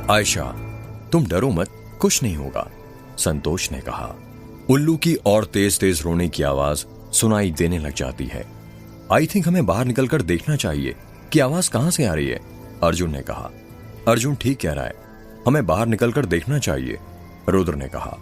आयशा, तुम डरो मत, कुछ नहीं होगा, संतोष ने कहा। उल्लू की और तेज तेज रोने की आवाज सुनाई देने लग जाती है। आई थिंक हमें बाहर निकलकर देखना चाहिए कि आवाज कहां से आ रही है, अर्जुन ने कहा। अर्जुन ठीक कह रहा है, हमें बाहर निकलकर देखना चाहिए, रुद्र ने कहा।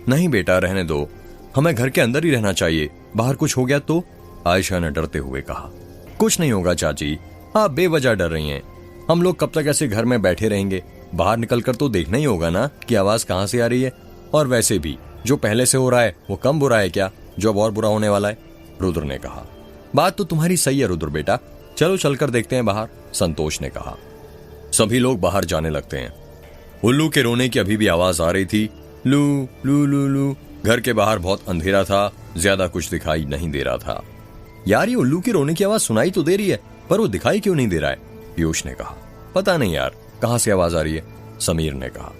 नहीं बेटा, रहने दो, हमें घर के अंदर ही रहना चाहिए, बाहर कुछ हो गया तो, आयशा ने डरते हुए कहा। कुछ नहीं होगा चाची, आप बेवजह डर रही हैं। हम लोग कब तक ऐसे घर में बैठे रहेंगे, बाहर निकलकर तो देखना ही होगा ना कि आवाज कहां से आ रही है। और वैसे भी जो पहले से हो रहा है वो कम बुरा है क्या, जो अब और बुरा होने वाला है, रुद्र ने कहा। बात तो तुम्हारी सही है रुद्र बेटा, चलो चलकर देखते हैं बाहर, संतोष ने कहा। सभी लोग बाहर जाने लगते हैं। उल्लू के रोने की अभी भी आवाज आ रही थी, लू लू लू लू। घर के बाहर बहुत अंधेरा था, ज्यादा कुछ दिखाई नहीं दे रहा था। यार ये उल्लू की रोने की आवाज सुनाई तो दे रही है, पर वो दिखाई क्यों नहीं दे रहा है, पीयूष ने कहा। पता नहीं यार, कहां से आवाज आ रही है, समीर ने कहा।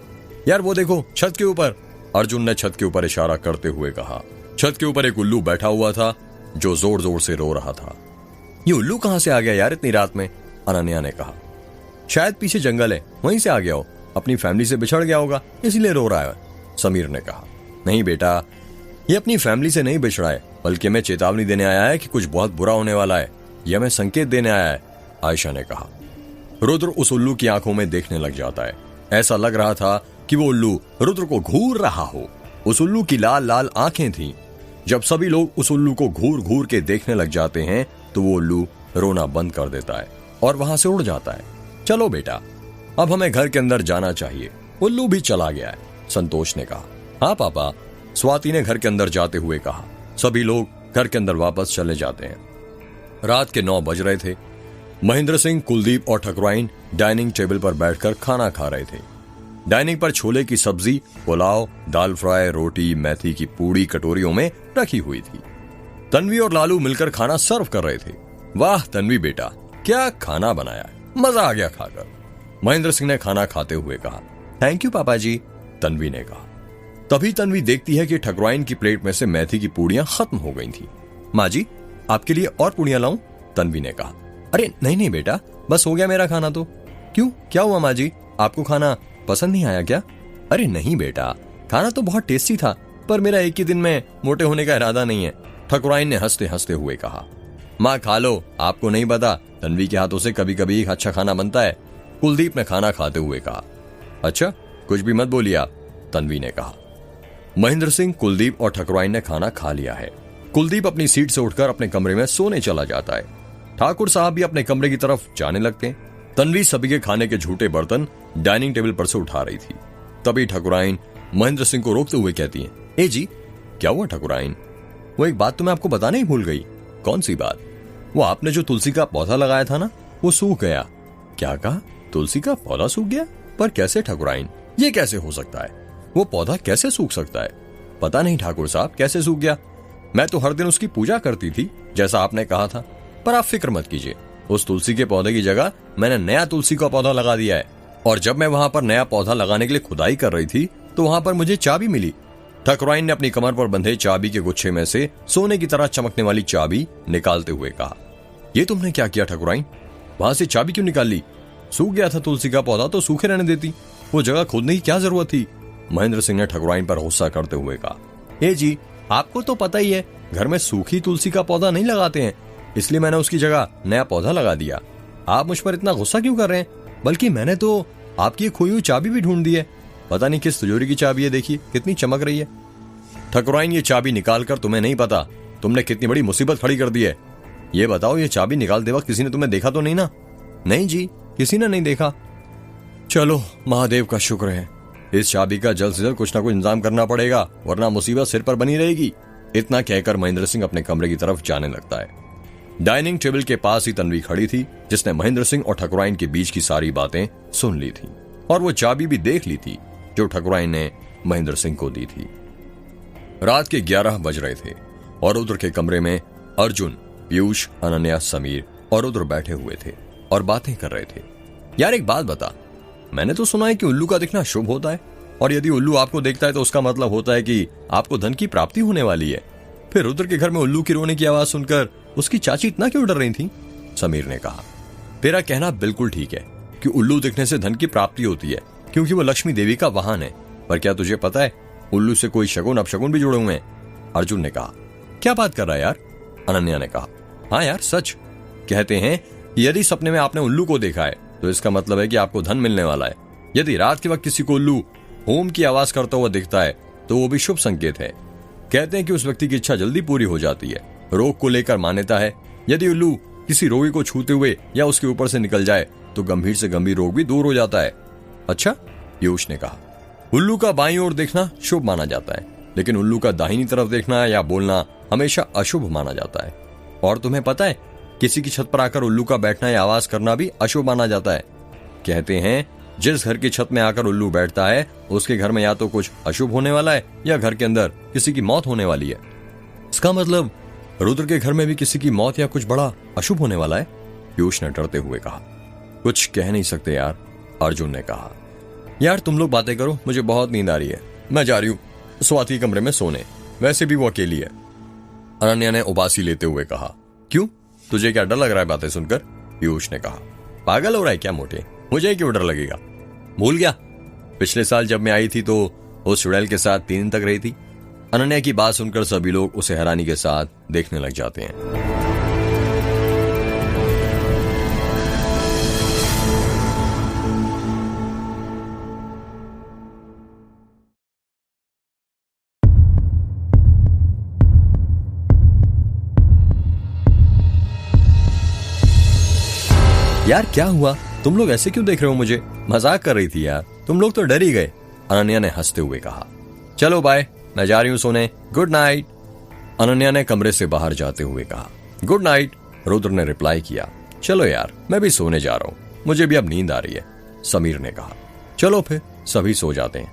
यार वो देखो छत के ऊपर, अर्जुन ने छत के ऊपर इशारा करते हुए कहा। छत के ऊपर एक उल्लू बैठा हुआ था जो जोर जोर से रो रहा था। ये उल्लू कहां से आ गया यार इतनी रात में, अनन्या ने कहा। शायद पीछे जंगल है, वहीं से आ गया हो, अपनी फैमिली से बिछड़ गया होगा इसलिए रो रहा है, समीर ने कहा। नहीं बेटा, ये अपनी फैमिली से नहीं बिछड़ा है, बल्कि हमें चेतावनी देने आया है कि कुछ बहुत बुरा होने वाला है, यह हमें संकेत देने आया है, आयशा ने कहा। रुद्र उस उल्लू की आंखों में देखने लग जाता है। ऐसा लग रहा था कि वो उल्लू रुद्र को घूर रहा हो। उस उल्लू की लाल लाल आंखें थीं। जब सभी लोग उस उल्लू को घूर घूर के देखने लग जाते हैं तो वो उल्लू रोना बंद कर देता है और वहां से उड़ जाता है। चलो बेटा, अब हमें घर के अंदर जाना चाहिए, उल्लू भी चला गया है, संतोष ने कहा। हाँ पापा, स्वाति ने घर के अंदर जाते हुए कहा। सभी लोग घर के अंदर वापस चले जाते हैं। रात के 9 बज रहे थे। महेंद्र सिंह, कुलदीप और ठकुराइन डाइनिंग टेबल पर बैठकर खाना खा रहे थे। डाइनिंग पर छोले की सब्जी, पुलाव, दाल फ्राई, रोटी, मेथी की पूड़ी कटोरियों में रखी हुई थी। तन्वी और लालू मिलकर खाना सर्व कर रहे थे। वाह तन्वी बेटा, क्या खाना बनाया है, मजा आ गया खाकर, महेंद्र सिंह ने खाना खाते हुए कहा। थैंक यू पापा जी, तन्वी ने कहा। तभी तन्वी देखती है कि ठकुराइन की प्लेट में से मेथी की पूड़ियां खत्म हो गई थी। माँ जी, आपके लिए और पूड़ियां लाऊं, तन्वी ने कहा। अरे नहीं नहीं बेटा, बस हो गया मेरा खाना तो। क्यों, क्या हुआ माँ जी, आपको खाना पसंद नहीं आया क्या? अरे नहीं बेटा, खाना तो बहुत टेस्टी था, पर मेरा एक ही दिन में मोटे होने का इरादा नहीं है, ठकुराइन ने हंसते हंसते हुए कहा। माँ खा लो, आपको नहीं पता, तन्वी के हाथों से कभी कभी अच्छा खाना बनता है, कुलदीप ने खाना खाते हुए कहा। अच्छा, कुछ भी मत बोलिए आप, तन्वी ने कहा। महेंद्र सिंह, कुलदीप और ठकुराइन ने खाना खा लिया है। कुलदीप अपनी सीट से उठकर अपने कमरे में सोने चला जाता है। ठाकुर साहब भी अपने कमरे की तरफ जाने लगते हैं। तन्वी सभी के खाने के झूठे बर्तन डाइनिंग टेबल पर से उठा रही थी। तभी ठकुराइन महेंद्र सिंह को रोकते हुए कहती है, ए जी, क्या हुआ ठकुराइन? वो एक बात तो मैं आपको बताना ही भूल गई। कौन सी बात? वो आपने जो तुलसी का पौधा लगाया था ना, वो सूख गया। क्या कहा? तुलसी का पौधा सूख गया? पर कैसे ठकुराइन, ये कैसे हो सकता है? वो पौधा कैसे सूख सकता है? पता नहीं ठाकुर साहब, कैसे सूख गया। मैं तो हर दिन उसकी पूजा करती थी जैसा आपने कहा था, पर आप फिक्र मत कीजिए, उस तुलसी के पौधे की जगह मैंने नया तुलसी का पौधा लगा दिया है। और जब मैं वहां पर नया पौधा लगाने के लिए खुदाई कर रही थी तो वहां पर मुझे चाबी मिली। ठकुराइन ने अपनी कमर पर बंधे चाबी के गुच्छे में से सोने की तरह चमकने वाली चाबी निकालते हुए कहा। ये तुमने क्या किया ठकुराइन? वहां से चाबी क्यों निकाल ली? सूख गया था तुलसी का पौधा तो सूखे रहने देती, वो जगह खोदने की क्या जरूरत थी? महेंद्र सिंह ने ठकुराइन पर गुस्सा करते हुए कहा। ए जी, आपको तो पता ही है, घर में सूखी तुलसी का पौधा नहीं लगाते हैं, इसलिए मैंने उसकी जगह नया पौधा लगा दिया। आप मुझ पर इतना गुस्सा क्यों कर रहे हैं? बल्कि मैंने तो आपकी खोई हुई चाबी भी ढूंढ दी है, पता नहीं किस तिजोरी की चाबी है, देखिए कितनी चमक रही है। ठकुराइन, ये चाबी निकालकर तुम्हें नहीं पता तुमने कितनी बड़ी मुसीबत खड़ी कर दी है। ये बताओ, ये चाबी निकालते वक्त किसी ने तुम्हें देखा तो नहीं ना? नहीं जी, किसी ने नहीं देखा। चलो महादेव का शुक्र है, इस चाबी का जल्द से जल्द कुछ ना कुछ इंतजाम करना पड़ेगा, वरना मुसीबत सिर पर बनी रहेगी। इतना कहकर महेंद्र सिंह अपने कमरे की तरफ जाने लगता है। डाइनिंग टेबल के पास ही तन्वी खड़ी थी, जिसने महेंद्र सिंह और ठकुराइन के बीच की सारी बातें सुन ली थी और वो चाबी भी देख ली थी जो ठकुराइन ने महेंद्र सिंह को दी थी। रात के 11 बज रहे थे और रुद्र के कमरे में अर्जुन, पीयूष, अनन्या, समीर और रुद्र बैठे हुए थे और बातें कर रहे थे। यार एक बात बता, मैंने तो सुना है कि उल्लू का दिखना शुभ होता है, और यदि उल्लू आपको देखता है तो उसका मतलब होता है कि आपको धन की प्राप्ति होने वाली है। फिर रुद्र के घर में उल्लू की रोने की आवाज सुनकर उसकी चाची इतना क्यों डर रही थी? समीर ने कहा। तेरा कहना बिल्कुल ठीक है कि उल्लू दिखने से धन की प्राप्ति होती है, क्योंकि वो लक्ष्मी देवी का वाहन है। पर क्या तुझे पता है उल्लू से कोई शगुन अपशगुन भी जुड़े हुए हैं? अर्जुन ने कहा। क्या बात कर रहा है यार? अनन्या ने कहा। हाँ यार सच। कहते हैं यदि सपने में आपने उल्लू को देखा है तो इसका मतलब है कि आपको धन मिलने वाला है। यदि रात के वक्त किसी को उल्लू होम की आवाज करता हुआ दिखता है तो वो भी शुभ संकेत है। कहते हैं कि उस व्यक्ति की इच्छा जल्दी पूरी हो जाती है। रोग को लेकर मान्यता है यदि उल्लू किसी रोगी को छूते हुए या उसके ऊपर से निकल जाए तो गंभीर से गंभीर रोग भी दूर हो जाता है। अच्छा, पीयूष ने कहा। उल्लू का बाईं ओर देखना शुभ माना जाता है, लेकिन उल्लू का दाहिनी तरफ देखना या बोलना हमेशा अशुभ माना जाता है। और तुम्हें पता है किसी की छत पर आकर उल्लू का बैठना या आवाज करना भी अशुभ माना जाता है। कहते हैं जिस घर की छत में आकर उल्लू बैठता है उसके घर में या तो कुछ अशुभ होने वाला है या घर के अंदर किसी की मौत होने वाली है। इसका मतलब रुद्र के घर में भी किसी की मौत या कुछ बड़ा अशुभ होने वाला है? पीयूष ने डरते हुए कहा। कुछ कह नहीं सकते यार, अर्जुन ने कहा। यार तुम लोग बातें करो, मुझे बहुत नींद आ रही है, मैं जा रही हूं स्वाति कमरे में सोने, वैसे भी वो अकेली है। अनन्या ने उबासी लेते हुए कहा। क्यों, तुझे क्या डर लग रहा है बातें सुनकर? पीयूष ने कहा। पागल हो रहा है क्या मोटे? मुझे क्यों डर लगेगा? भूल गया पिछले साल जब मैं आई थी तो उस चुड़ैल के साथ 3 दिन तक रही थी। अनन्या की बात सुनकर सभी लोग उसे हैरानी के साथ देखने लग जाते हैं। यार क्या हुआ? तुम लोग ऐसे क्यों देख रहे हो मुझे? मजाक कर रही थी यार, तुम लोग तो डर ही गए। अनन्या ने हंसते हुए कहा। चलो बाय, मैं जा रही हूं सोने, गुड नाइट। अनन्या ने कमरे से बाहर जाते हुए कहा। गुड नाइट, रुद्र ने रिप्लाई किया। चलो यार, मैं भी सोने जा रहा हूं, मुझे भी अब नींद आ रही है, समीर ने कहा। चलो फिर सभी सो जाते हैं,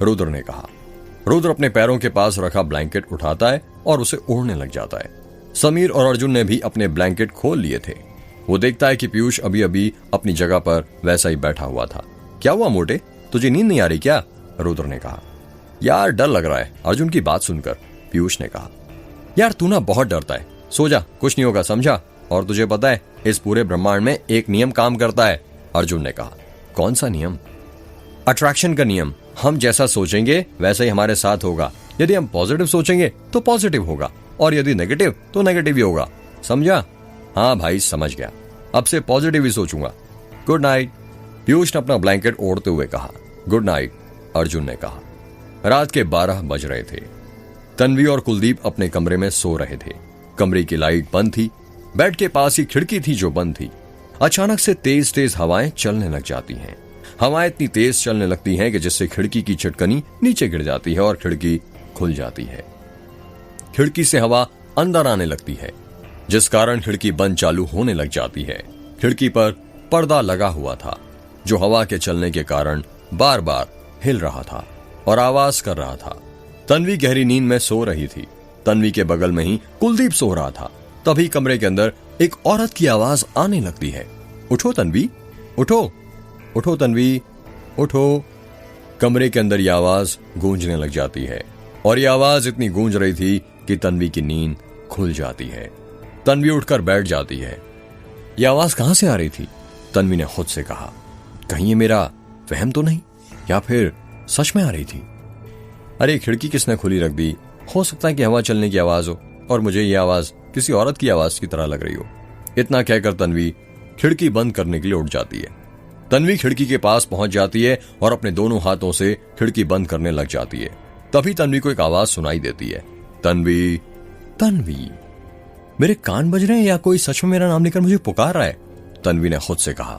रुद्र ने कहा। रुद्र अपने पैरों के पास रखा ब्लैंकेट उठाता है और उसे ओढ़ने लग जाता है। समीर और अर्जुन ने भी अपने ब्लैंकेट खोल लिए थे। वो देखता है कि पीयूष अभी अभी अपनी जगह पर वैसा ही बैठा हुआ था। क्या हुआ मोटे, तुझे नींद नहीं आ रही क्या? रुद्र ने कहा। यार डर लग रहा है, अर्जुन की बात सुनकर, पीयूष ने कहा। यार तू ना बहुत डरता है, सो जा, कुछ नहीं होगा, समझा? और तुझे पता है इस पूरे ब्रह्मांड में एक नियम काम करता है, अर्जुन ने कहा। कौन सा नियम? अट्रैक्शन का नियम। हम जैसा सोचेंगे वैसा ही हमारे साथ होगा। यदि हम पॉजिटिव सोचेंगे तो पॉजिटिव होगा, और यदि नेगेटिव तो नेगेटिव ही होगा, समझा? हाँ भाई समझ गया, अब से पॉजिटिव ही सोचूंगा। गुड नाइट, पीयूष ने अपना ब्लैंकेट ओढ़ते हुए कहा। गुड नाइट, अर्जुन ने कहा। रात के 12 बज रहे थे। तन्वी और कुलदीप अपने कमरे में सो रहे थे। कमरे की लाइट बंद थी। बेड के पास ही खिड़की थी जो बंद थी। अचानक से तेज तेज हवाएं चलने लग जाती हैं। हवाएं इतनी तेज चलने लगती हैं कि जिससे खिड़की की छिटकनी नीचे गिर जाती है और खिड़की खुल जाती है। खिड़की से हवा अंदर आने लगती है, जिस कारण खिड़की बंद चालू होने लग जाती है। खिड़की पर पर्दा लगा हुआ था जो हवा के चलने के कारण बार बार हिल रहा था और आवाज कर रहा था। तन्वी गहरी नींद में सो रही थी। तन्वी के बगल में ही कुलदीप सो रहा था। तभी कमरे के अंदर एक औरत की आवाज आने लगती है। उठो तन्वी, उठो, उठो तन्वी, उठो। कमरे के अंदर यह आवाज गूंजने लग जाती है और यह आवाज इतनी गूंज रही थी कि तन्वी की नींद खुल जाती है। तन्वी उठकर बैठ जाती है। यह आवाज कहां से आ रही थी? तन्वी ने खुद से कहा। कहीं ये मेरा वहम तो नहीं, या फिर सच में आ रही थी? अरे खिड़की किसने खुली रख दी? हो सकता है कि हवा चलने की आवाज हो और मुझे यह आवाज किसी औरत की आवाज की तरह लग रही हो। इतना कहकर तन्वी खिड़की बंद करने के लिए उठ जाती है। तन्वी खिड़की के पास पहुंच जाती है और अपने दोनों हाथों से खिड़की बंद करने लग जाती है। तभी तन्वी को एक आवाज सुनाई देती है। तन्वी, तन्वी, मेरे कान बज रहे हैं या कोई सच में मेरा नाम लेकर मुझे पुकार रहा है? तन्वी ने खुद से कहा।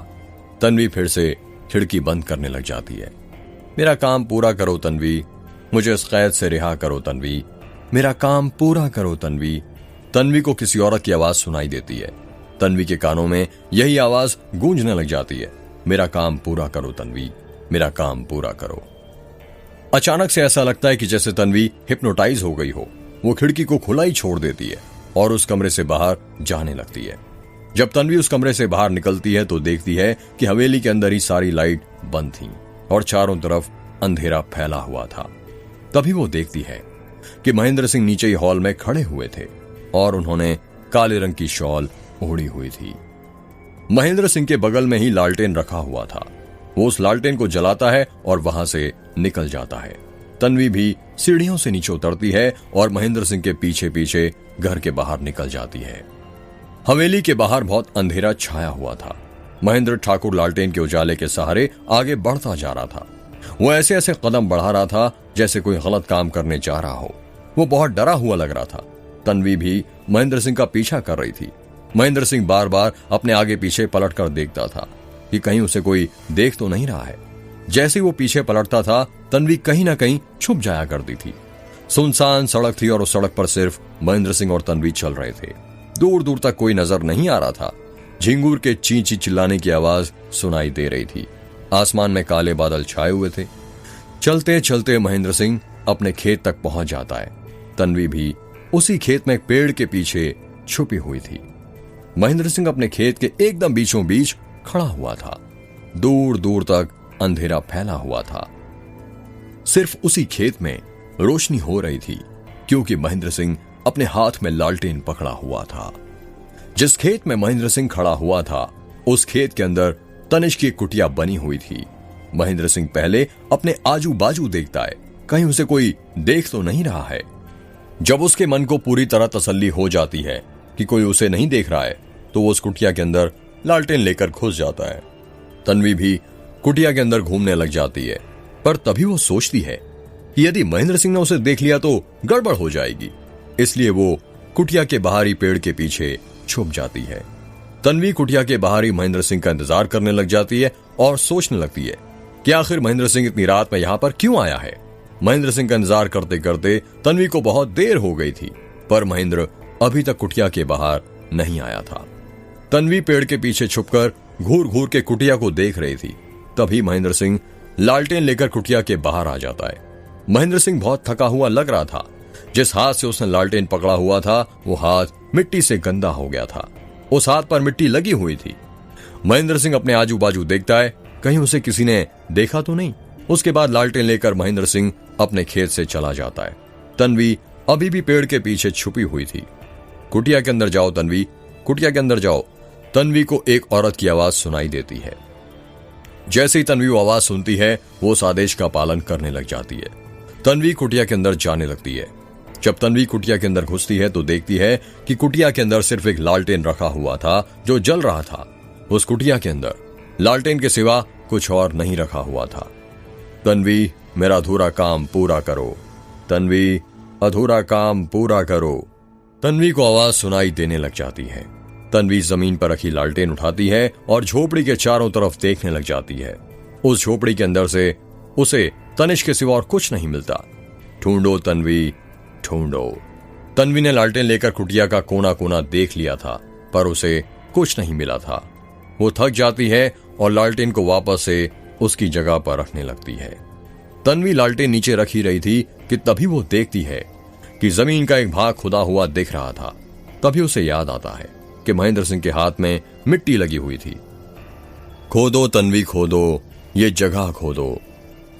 तन्वी फिर से खिड़की बंद करने लग जाती है। मेरा काम पूरा करो तन्वी, मुझे इस कैद से रिहा करो तन्वी, मेरा काम पूरा करो तन्वी। तन्वी को किसी औरत की आवाज सुनाई देती है। तन्वी के कानों में यही आवाज गूंजने लग जाती है। मेरा काम पूरा करो तन्वी, मेरा काम पूरा करो। अचानक से ऐसा लगता है कि जैसे तन्वी हिप्नोटाइज हो गई हो। वो खिड़की को खुला ही छोड़ देती है और उस कमरे से बाहर जाने लगती है। जब तन्वी उस कमरे से बाहर निकलती है तो देखती है कि हवेली के अंदर ही सारी लाइट बंद थी और चारों तरफ अंधेरा फैला हुआ था। तभी वो देखती है कि महेंद्र सिंह नीचे ही हॉल में खड़े हुए थे और उन्होंने काले रंग की शॉल ओढ़ी हुई थी। महेंद्र सिंह के बगल में ही लालटेन रखा हुआ था। वो उस लालटेन को जलाता है और वहां से निकल जाता है। तन्वी भी सीढ़ियों से नीचे उतरती है और महेंद्र सिंह के पीछे पीछे घर के बाहर निकल जाती है। हवेली के बाहर बहुत अंधेरा छाया हुआ था। महेंद्र ठाकुर लालटेन के उजाले के सहारे आगे बढ़ता जा रहा था। वो ऐसे ऐसे कदम बढ़ा रहा था जैसे कोई गलत काम करने जा रहा हो। वो बहुत डरा हुआ लग रहा था। तन्वी भी महेंद्र सिंह का पीछा कर रही थी। महेंद्र सिंह बार बार अपने आगे पीछे पलट कर देखता था कि कहीं उसे कोई देख तो नहीं रहा है। जैसे वो पीछे पलटता था, तन्वी कहीं ना कहीं छुप जाया करती थी। सुनसान सड़क थी और उस सड़क पर सिर्फ महेंद्र सिंह और तन्वी चल रहे थे। दूर दूर तक कोई नजर नहीं आ रहा था। झिंगूर के ची ची चिल्लाने की आवाज सुनाई दे रही थी। आसमान में काले बादल छाए हुए थे। चलते चलते महेंद्र सिंह अपने खेत तक पहुंच जाता है। तन्वी भी उसी खेत में एक पेड़ के पीछे छुपी हुई थी। महेंद्र सिंह अपने खेत के एकदम बीचों बीच खड़ा हुआ था। दूर दूर तक अंधेरा फैला हुआ था। सिर्फ उसी खेत में रोशनी हो रही थी क्योंकि महेंद्र सिंह अपने हाथ में लालटेन पकड़ा हुआ था। जिस खेत में महेंद्र सिंह खड़ा हुआ था, उस खेत के अंदर तनिष्क की कुटिया बनी हुई थी। महेंद्र सिंह पहले अपने आजू बाजू देखता है, कहीं उसे कोई देख तो नहीं रहा है। जब उसके मन को पूरी तरह तसल्ली हो जाती है कि कोई उसे नहीं देख रहा है, तो वो उस कुटिया के अंदर लालटेन लेकर घुस जाता है। तन्वी भी कुटिया के अंदर घूमने लग जाती है, पर तभी वो सोचती है कि यदि महेंद्र सिंह ने उसे देख लिया तो गड़बड़ हो जाएगी। इसलिए वो कुटिया के बाहरी पेड़ के पीछे छुप जाती है। तन्वी कुटिया के बाहरी महेंद्र सिंह का इंतजार करने लग जाती है और सोचने लगती है कि आखिर महेंद्र सिंह इतनी रात में यहां पर क्यों आया है। महेंद्र सिंह का इंतजार करते करते तन्वी को बहुत देर हो गई थी, पर महेंद्र अभी तक कुटिया के बाहर नहीं आया था। तन्वी पेड़ के पीछे छुपकर घूर घूर के कुटिया को देख रही थी। तभी महेंद्र सिंह लालटेन लेकर कुटिया के बाहर आ जाता है। महेंद्र सिंह बहुत थका हुआ लग रहा था। जिस हाथ से उसने लालटेन पकड़ा हुआ था, वो हाथ मिट्टी से गंदा हो गया था। उस हाथ पर मिट्टी लगी हुई थी। महेंद्र सिंह अपने आजू बाजू देखता है, कहीं उसे किसी ने देखा तो नहीं। उसके बाद लालटेन लेकर महेंद्र सिंह अपने खेत से चला जाता है। तन्वी अभी भी पेड़ के पीछे छुपी हुई थी। कुटिया के अंदर जाओ तन्वी, कुटिया के अंदर जाओ। तन्वी को एक औरत की आवाज सुनाई देती है। जैसे ही तन्वी वो आवाज सुनती है, वो उस आदेश का पालन करने लग जाती है। तन्वी कुटिया के अंदर जाने लगती है। जब तन्वी कुटिया के अंदर घुसती है तो देखती है कि कुटिया के अंदर सिर्फ एक लालटेन रखा हुआ था जो जल रहा था। उस कुटिया के अंदर लालटेन के सिवा कुछ और नहीं रखा हुआ था। तन्वी, मेरा अधूरा काम पूरा करो। तन्वी, अधूरा काम पूरा करो। तन्वी को आवाज सुनाई देने लग जाती है। तन्वी जमीन पर रखी लालटेन उठाती है और झोपड़ी के चारों तरफ देखने लग जाती है। उस झोपड़ी के अंदर से उसे तनिष्क के सिवा और कुछ नहीं मिलता। ढूंढो तन्वी, ढूंढो। तन्वी ने लालटेन लेकर कुटिया का कोना कोना देख लिया था, पर उसे कुछ नहीं मिला था। वो थक जाती है और लालटेन को वापस से उसकी जगह पर रखने लगती है। तन्वी लालटेन नीचे रखी रही थी कि तभी वो देखती है कि जमीन का एक भाग खुदा हुआ दिख रहा था। तभी उसे याद आता है कि महेंद्र सिंह के हाथ में मिट्टी लगी हुई थी। खोदो तन्वी, खोदो, ये जगह खोदो।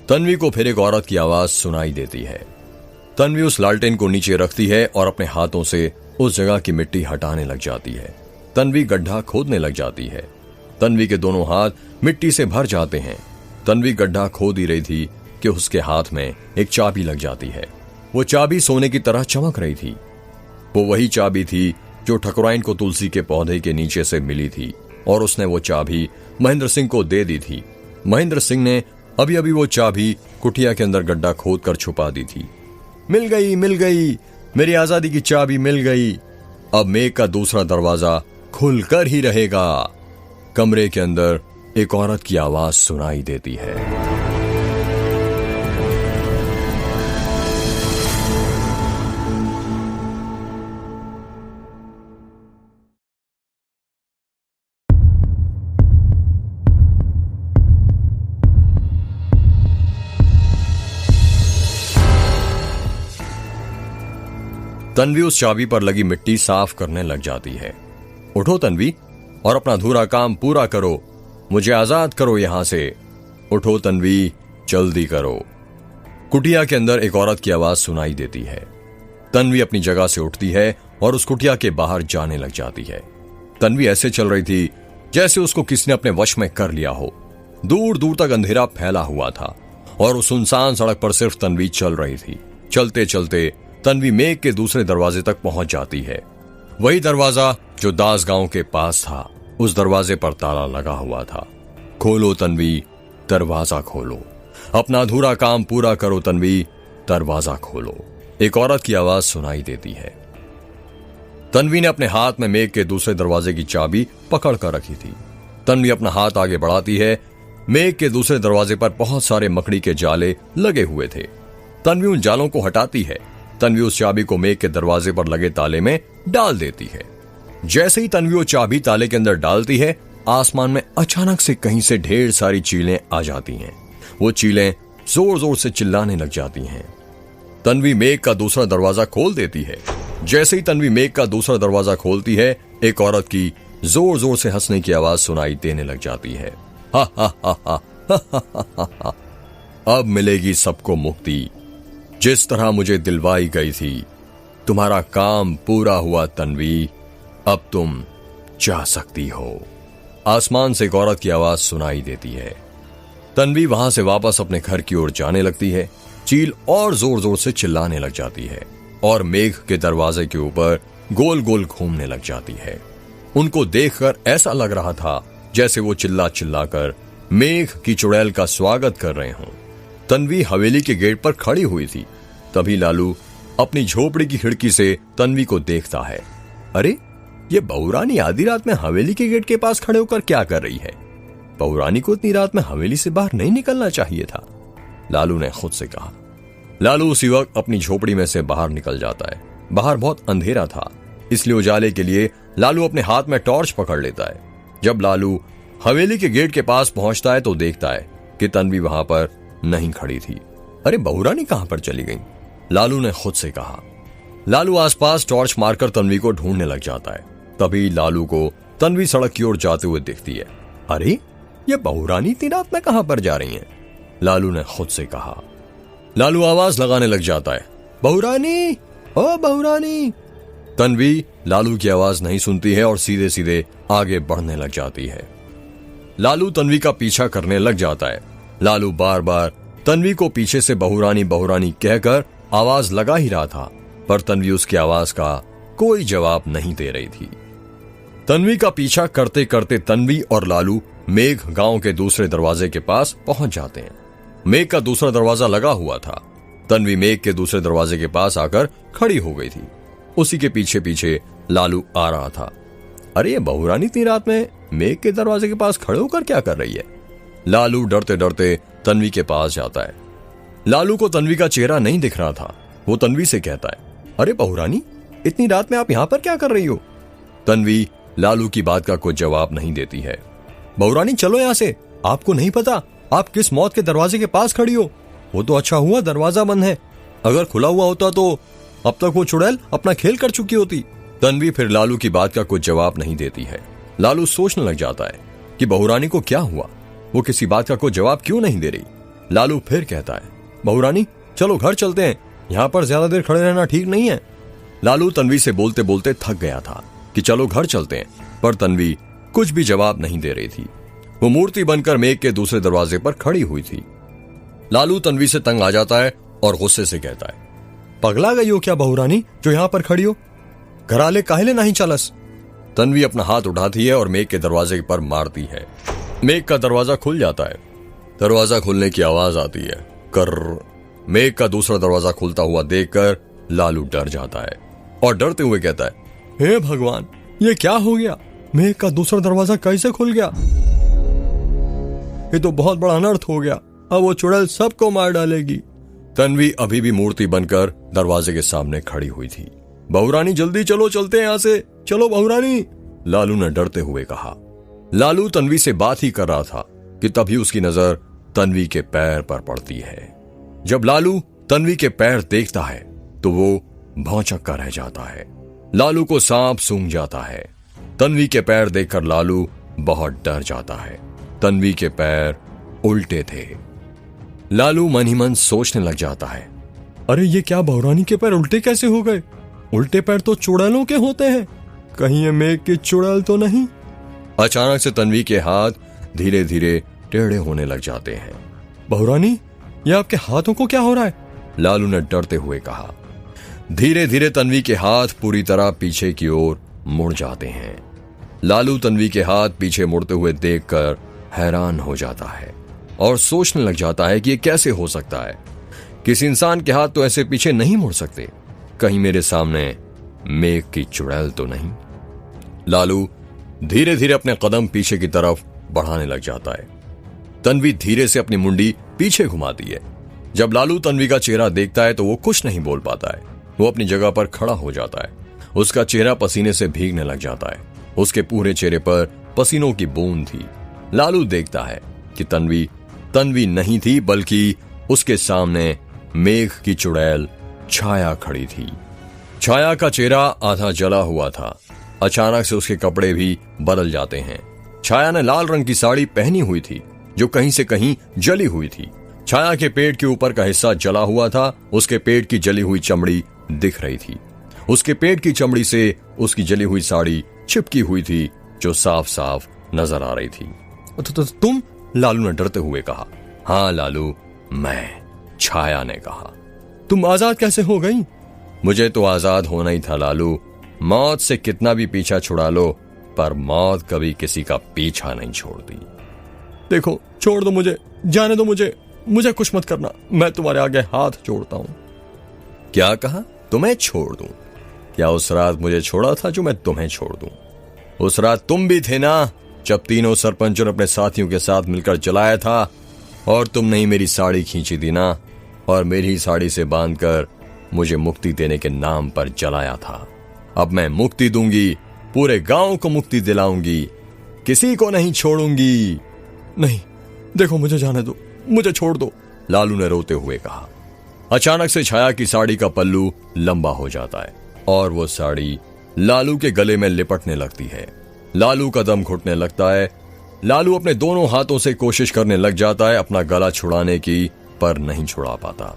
तन्वी को फिर एक औरत की आवाज सुनाई देती है। तन्वी उस लालटेन को नीचे रखती है और अपने हाथों से उस जगह की मिट्टी हटाने लग जाती है। तन्वी गड्ढा खोदने लग जाती है। तन्वी के दोनों हाथ मिट्टी से भर जाते हैं। तन्वी गड्ढा खोद ही रही थी कि उसके हाथ में एक चाबी लग जाती है। वो चाबी सोने की तरह चमक रही थी। वो वही चाबी थी जो ठकुराइन को तुलसी के पौधे के नीचे से मिली थी और उसने वो चाबी महेंद्र सिंह को दे दी थी। महेंद्र सिंह ने अभी अभी वो चाबी कुटिया के अंदर गड्ढा खोद कर छुपा दी थी। मिल गई, मिल गई, मेरी आजादी की चाबी मिल गई। अब मेघ का दूसरा दरवाजा खुलकर ही रहेगा। कमरे के अंदर एक औरत की आवाज सुनाई देती है। तन्वी उस चाबी पर लगी मिट्टी साफ करने लग जाती है। उठो तन्वी और अपना अधूरा काम पूरा करो। मुझे आजाद करो यहां से। उठो तन्वी, जल्दी करो। कुटिया के अंदर एक औरत की आवाज सुनाई देती है। तन्वी अपनी जगह से उठती है और उस कुटिया के बाहर जाने लग जाती है। तन्वी ऐसे चल रही थी जैसे उसको किसी ने अपने वश में कर लिया हो। दूर दूर तक अंधेरा फैला हुआ था और उस सुनसान सड़क पर सिर्फ तन्वी चल रही थी। चलते चलते तन्वी मेघ के दूसरे दरवाजे तक पहुंच जाती है। वही दरवाजा जो दास गांव के पास था, उस दरवाजे पर ताला लगा हुआ था। खोलो तन्वी, दरवाजा खोलो, अपना अधूरा काम पूरा करो तन्वी, दरवाजा खोलो, एक औरत की आवाज सुनाई देती है। तन्वी ने अपने हाथ में मेघ के दूसरे दरवाजे की चाबी पकड़ कर रखी थी। तन्वी अपना हाथ आगे बढ़ाती है। मेघ के दूसरे दरवाजे पर बहुत सारे मकड़ी के जाले लगे हुए थे। तन्वी उन जालों को हटाती है। तन्वी उस चाबी को मेघ के दरवाजे पर लगे ताले में डाल देती है। जैसे ही तन्वी वो चाबी ताले के अंदर डालती है, आसमान में अचानक से कहीं से ढेर सारी चीलें आ जाती हैं। वो चीलें जोर जोर से चिल्लाने लग जाती हैं। तन्वी मेघ का दूसरा दरवाजा खोल देती है। जैसे ही तन्वी मेघ का दूसरा दरवाजा खोलती है, एक औरत की जोर जोर से हंसने की आवाज सुनाई देने लग जाती है। हा हा हा हा हा हा हा हा। अब मिलेगी सबको मुक्ति, जिस तरह मुझे दिलवाई गई थी। तुम्हारा काम पूरा हुआ तन्वी, अब तुम जा सकती हो। आसमान से एक औरत की आवाज सुनाई देती है। तन्वी वहां से वापस अपने घर की ओर जाने लगती है। चील और जोर जोर से चिल्लाने लग जाती है और मेघ के दरवाजे के ऊपर गोल गोल घूमने लग जाती है। उनको देखकर ऐसा लग रहा था जैसे वो चिल्ला चिल्लाकर मेघ की चुड़ैल का स्वागत कर रहे हों। तन्वी हवेली के गेट पर खड़ी हुई थी। तभी लालू अपनी झोपड़ी की खिड़की से तन्वी को देखता है। अरे, ये बहुरानी आधी रात में हवेली के गेट के पास खड़े होकर क्या कर रही है? बहुरानी को इतनी रात में हवेली से बाहर नहीं निकलना चाहिए था, लालू ने खुद से कहा। लालू उसी वक्त अपनी झोपड़ी में से बाहर निकल जाता है। बाहर बहुत अंधेरा था, इसलिए उजाले के लिए लालू अपने हाथ में टॉर्च पकड़ लेता है। जब लालू हवेली के गेट के पास पहुंचता है तो देखता है कि तन्वी वहां पर नहीं खड़ी थी। अरे, बहुरानी कहां पर चली गई? लालू ने खुद से कहा। लालू आसपास टॉर्च मारकर तन्वी को ढूंढने लग जाता है। तभी लालू को तन्वी सड़क की ओर जाते हुए दिखती है। अरे, ये बहुरानी इतनी रात में कहां पर जा रही हैं? लालू ने खुद से कहा। लालू आवाज लगाने लग जाता है, बहुरानी, ओ बहुरानी। तन्वी लालू की आवाज नहीं सुनती है और सीधे सीधे आगे बढ़ने लग जाती है। लालू तन्वी का पीछा करने लग जाता है। लालू बार बार तन्वी को पीछे से बहुरानी बहुरानी कहकर आवाज लगा ही रहा था, पर तन्वी उसकी आवाज का कोई जवाब नहीं दे रही थी। तन्वी का पीछा करते करते तन्वी और लालू मेघ गांव के दूसरे दरवाजे के पास पहुंच जाते हैं। मेघ का दूसरा दरवाजा लगा हुआ था। तन्वी मेघ के दूसरे दरवाजे के पास आकर खड़ी हो गई थी। उसी के पीछे पीछे लालू आ रहा था। अरे, ये बहुरानी इतनी रात में मेघ के दरवाजे के पास खड़े होकर क्या कर रही है? लालू डरते डरते तन्वी के पास जाता है। लालू को तन्वी का चेहरा नहीं दिख रहा था। वो तन्वी से कहता है, अरे बहुरानी, इतनी रात में आप यहां पर क्या कर रही हो? तन्वी लालू की बात का कोई जवाब नहीं देती है। बहुरानी, चलो यहां से, आपको नहीं पता आप किस मौत के दरवाजे के पास खड़ी हो। वो तो अच्छा हुआ दरवाजा बंद है, अगर खुला हुआ होता तो अब तक वो चुड़ैल अपना खेल कर चुकी होती। तन्वी फिर लालू की बात का कोई जवाब नहीं देती है। लालू सोचने लग जाता है कि बहुरानी को क्या हुआ, वो किसी बात का कोई जवाब क्यों नहीं दे रही। लालू फिर कहता है, बहुरानी, चलो घर चलते हैं, यहां पर ज्यादा देर खड़े रहना ठीक नहीं है। लालू तन्वी से बोलते बोलते थक गया था कि चलो घर चलते हैं, पर तन्वी कुछ भी जवाब नहीं दे रही थी। वो मूर्ति बनकर मेघ के दूसरे दरवाजे पर खड़ी हुई थी। लालू तन्वी से तंग आ जाता है और गुस्से से कहता है, पगला गई हो क्या बहुरानी, जो यहां पर खड़ी हो? घराले काहिले नहीं चलस? तन्वी अपना हाथ उठाती है और मेघ के दरवाजे पर मारती है। मेघ का दरवाजा खुल जाता है। दरवाजा खुलने की आवाज आती है, कर। मेघ का दूसरा दरवाजा खुलता हुआ देखकर लालू डर जाता है और डरते हुए कहता है, हे भगवान, ये क्या हो गया? मेघ का दूसरा दरवाजा कैसे खुल गया? ये तो बहुत बड़ा अनर्थ हो गया, अब वो चुड़ैल सबको मार डालेगी। तन्वी अभी भी मूर्ति बनकर दरवाजे के सामने खड़ी हुई थी। बहुरानी, जल्दी चलो, चलते हैं यहां से, चलो बहुरानी, लालू ने डरते हुए कहा। लालू तन्वी से बात ही कर रहा था कि तभी उसकी नजर तन्वी के पैर पर पड़ती है। जब लालू तन्वी के पैर देखता है तो वो भौंचक कर रह जाता है। लालू को सांप सूंघ जाता है। तन्वी के पैर देखकर लालू बहुत डर जाता है। तन्वी के पैर उल्टे थे। लालू मन ही मन सोचने लग जाता है, अरे ये क्या, बहुरानी के पैर उल्टे कैसे हो गए? उल्टे पैर तो चुड़ैलों के होते हैं, कहीं ये मेघ की चुड़ैल तो नहीं? अचानक से तन्वी के हाथ धीरे धीरे टेढ़े होने लग जाते हैं। बहुरानी, ये आपके हाथों को क्या हो रहा है? लालू ने डरते हुए कहा। धीरे धीरे तन्वी के हाथ पूरी तरह पीछे की ओर मुड़ जाते हैं। लालू तन्वी के हाथ पीछे मुड़ते हुए देखकर हैरान हो जाता है और सोचने लग जाता है कि ये कैसे हो सकता है। किसी इंसान के हाथ तो ऐसे पीछे नहीं मुड़ सकते। कहीं मेरे सामने मेघ की चुड़ैल तो नहीं। लालू धीरे धीरे अपने कदम पीछे की तरफ बढ़ाने लग जाता है। तन्वी धीरे से अपनी मुंडी पीछे घुमाती है। जब लालू तन्वी का चेहरा देखता है तो वो कुछ नहीं बोल पाता है। वो अपनी जगह पर खड़ा हो जाता है। उसका चेहरा पसीने से भीगने लग जाता है। उसके पूरे चेहरे पर पसीनों की बूंद थी। लालू देखता है कि तन्वी नहीं थी, बल्कि उसके सामने मेघ की चुड़ैल छाया खड़ी थी। छाया का चेहरा आधा जला हुआ था। अचानक से उसके कपड़े भी बदल जाते हैं। छाया ने लाल रंग की साड़ी पहनी हुई थी जो कहीं से कहीं जली हुई थी। छाया के पेट के ऊपर का हिस्सा जला हुआ था। उसके पेट की जली हुई चमड़ी दिख रही थी। उसके पेट की चमड़ी से उसकी जली हुई साड़ी चिपकी हुई थी जो साफ साफ नजर आ रही थी। तो तुम? लालू ने डरते हुए कहा। हाँ लालू, मैं, छाया ने कहा। तुम आजाद कैसे हो गई? मुझे तो आजाद होना ही था लालू। मौत से कितना भी पीछा छुड़ा लो, पर मौत कभी किसी का पीछा नहीं छोड़ती। देखो, छोड़ दो मुझे, जाने दो मुझे कुछ मत करना। मैं तुम्हारे आगे हाथ जोड़ता हूं। क्या कहा? तुम्हें छोड़ दूं? क्या उस रात मुझे छोड़ा था जो मैं तुम्हें छोड़ दूं? उस रात तुम भी थे ना, जब तीनों सरपंचों ने अपने साथियों के साथ मिलकर जलाया था और तुमने ही मेरी साड़ी खींची थी ना, और मेरी ही साड़ी से बांधकर मुझे मुक्ति देने के नाम पर जलाया था। अब मैं मुक्ति दूंगी, पूरे गांव को मुक्ति दिलाऊंगी, किसी को नहीं छोड़ूंगी। नहीं, देखो मुझे जाने दो, मुझे छोड़ दो, लालू ने रोते हुए कहा। अचानक से छाया की साड़ी का पल्लू लंबा हो जाता है और वो साड़ी लालू के गले में लिपटने लगती है। लालू का दम घुटने लगता है। लालू अपने दोनों हाथों से कोशिश करने लग जाता है अपना गला छुड़ाने की, पर नहीं छुड़ा पाता।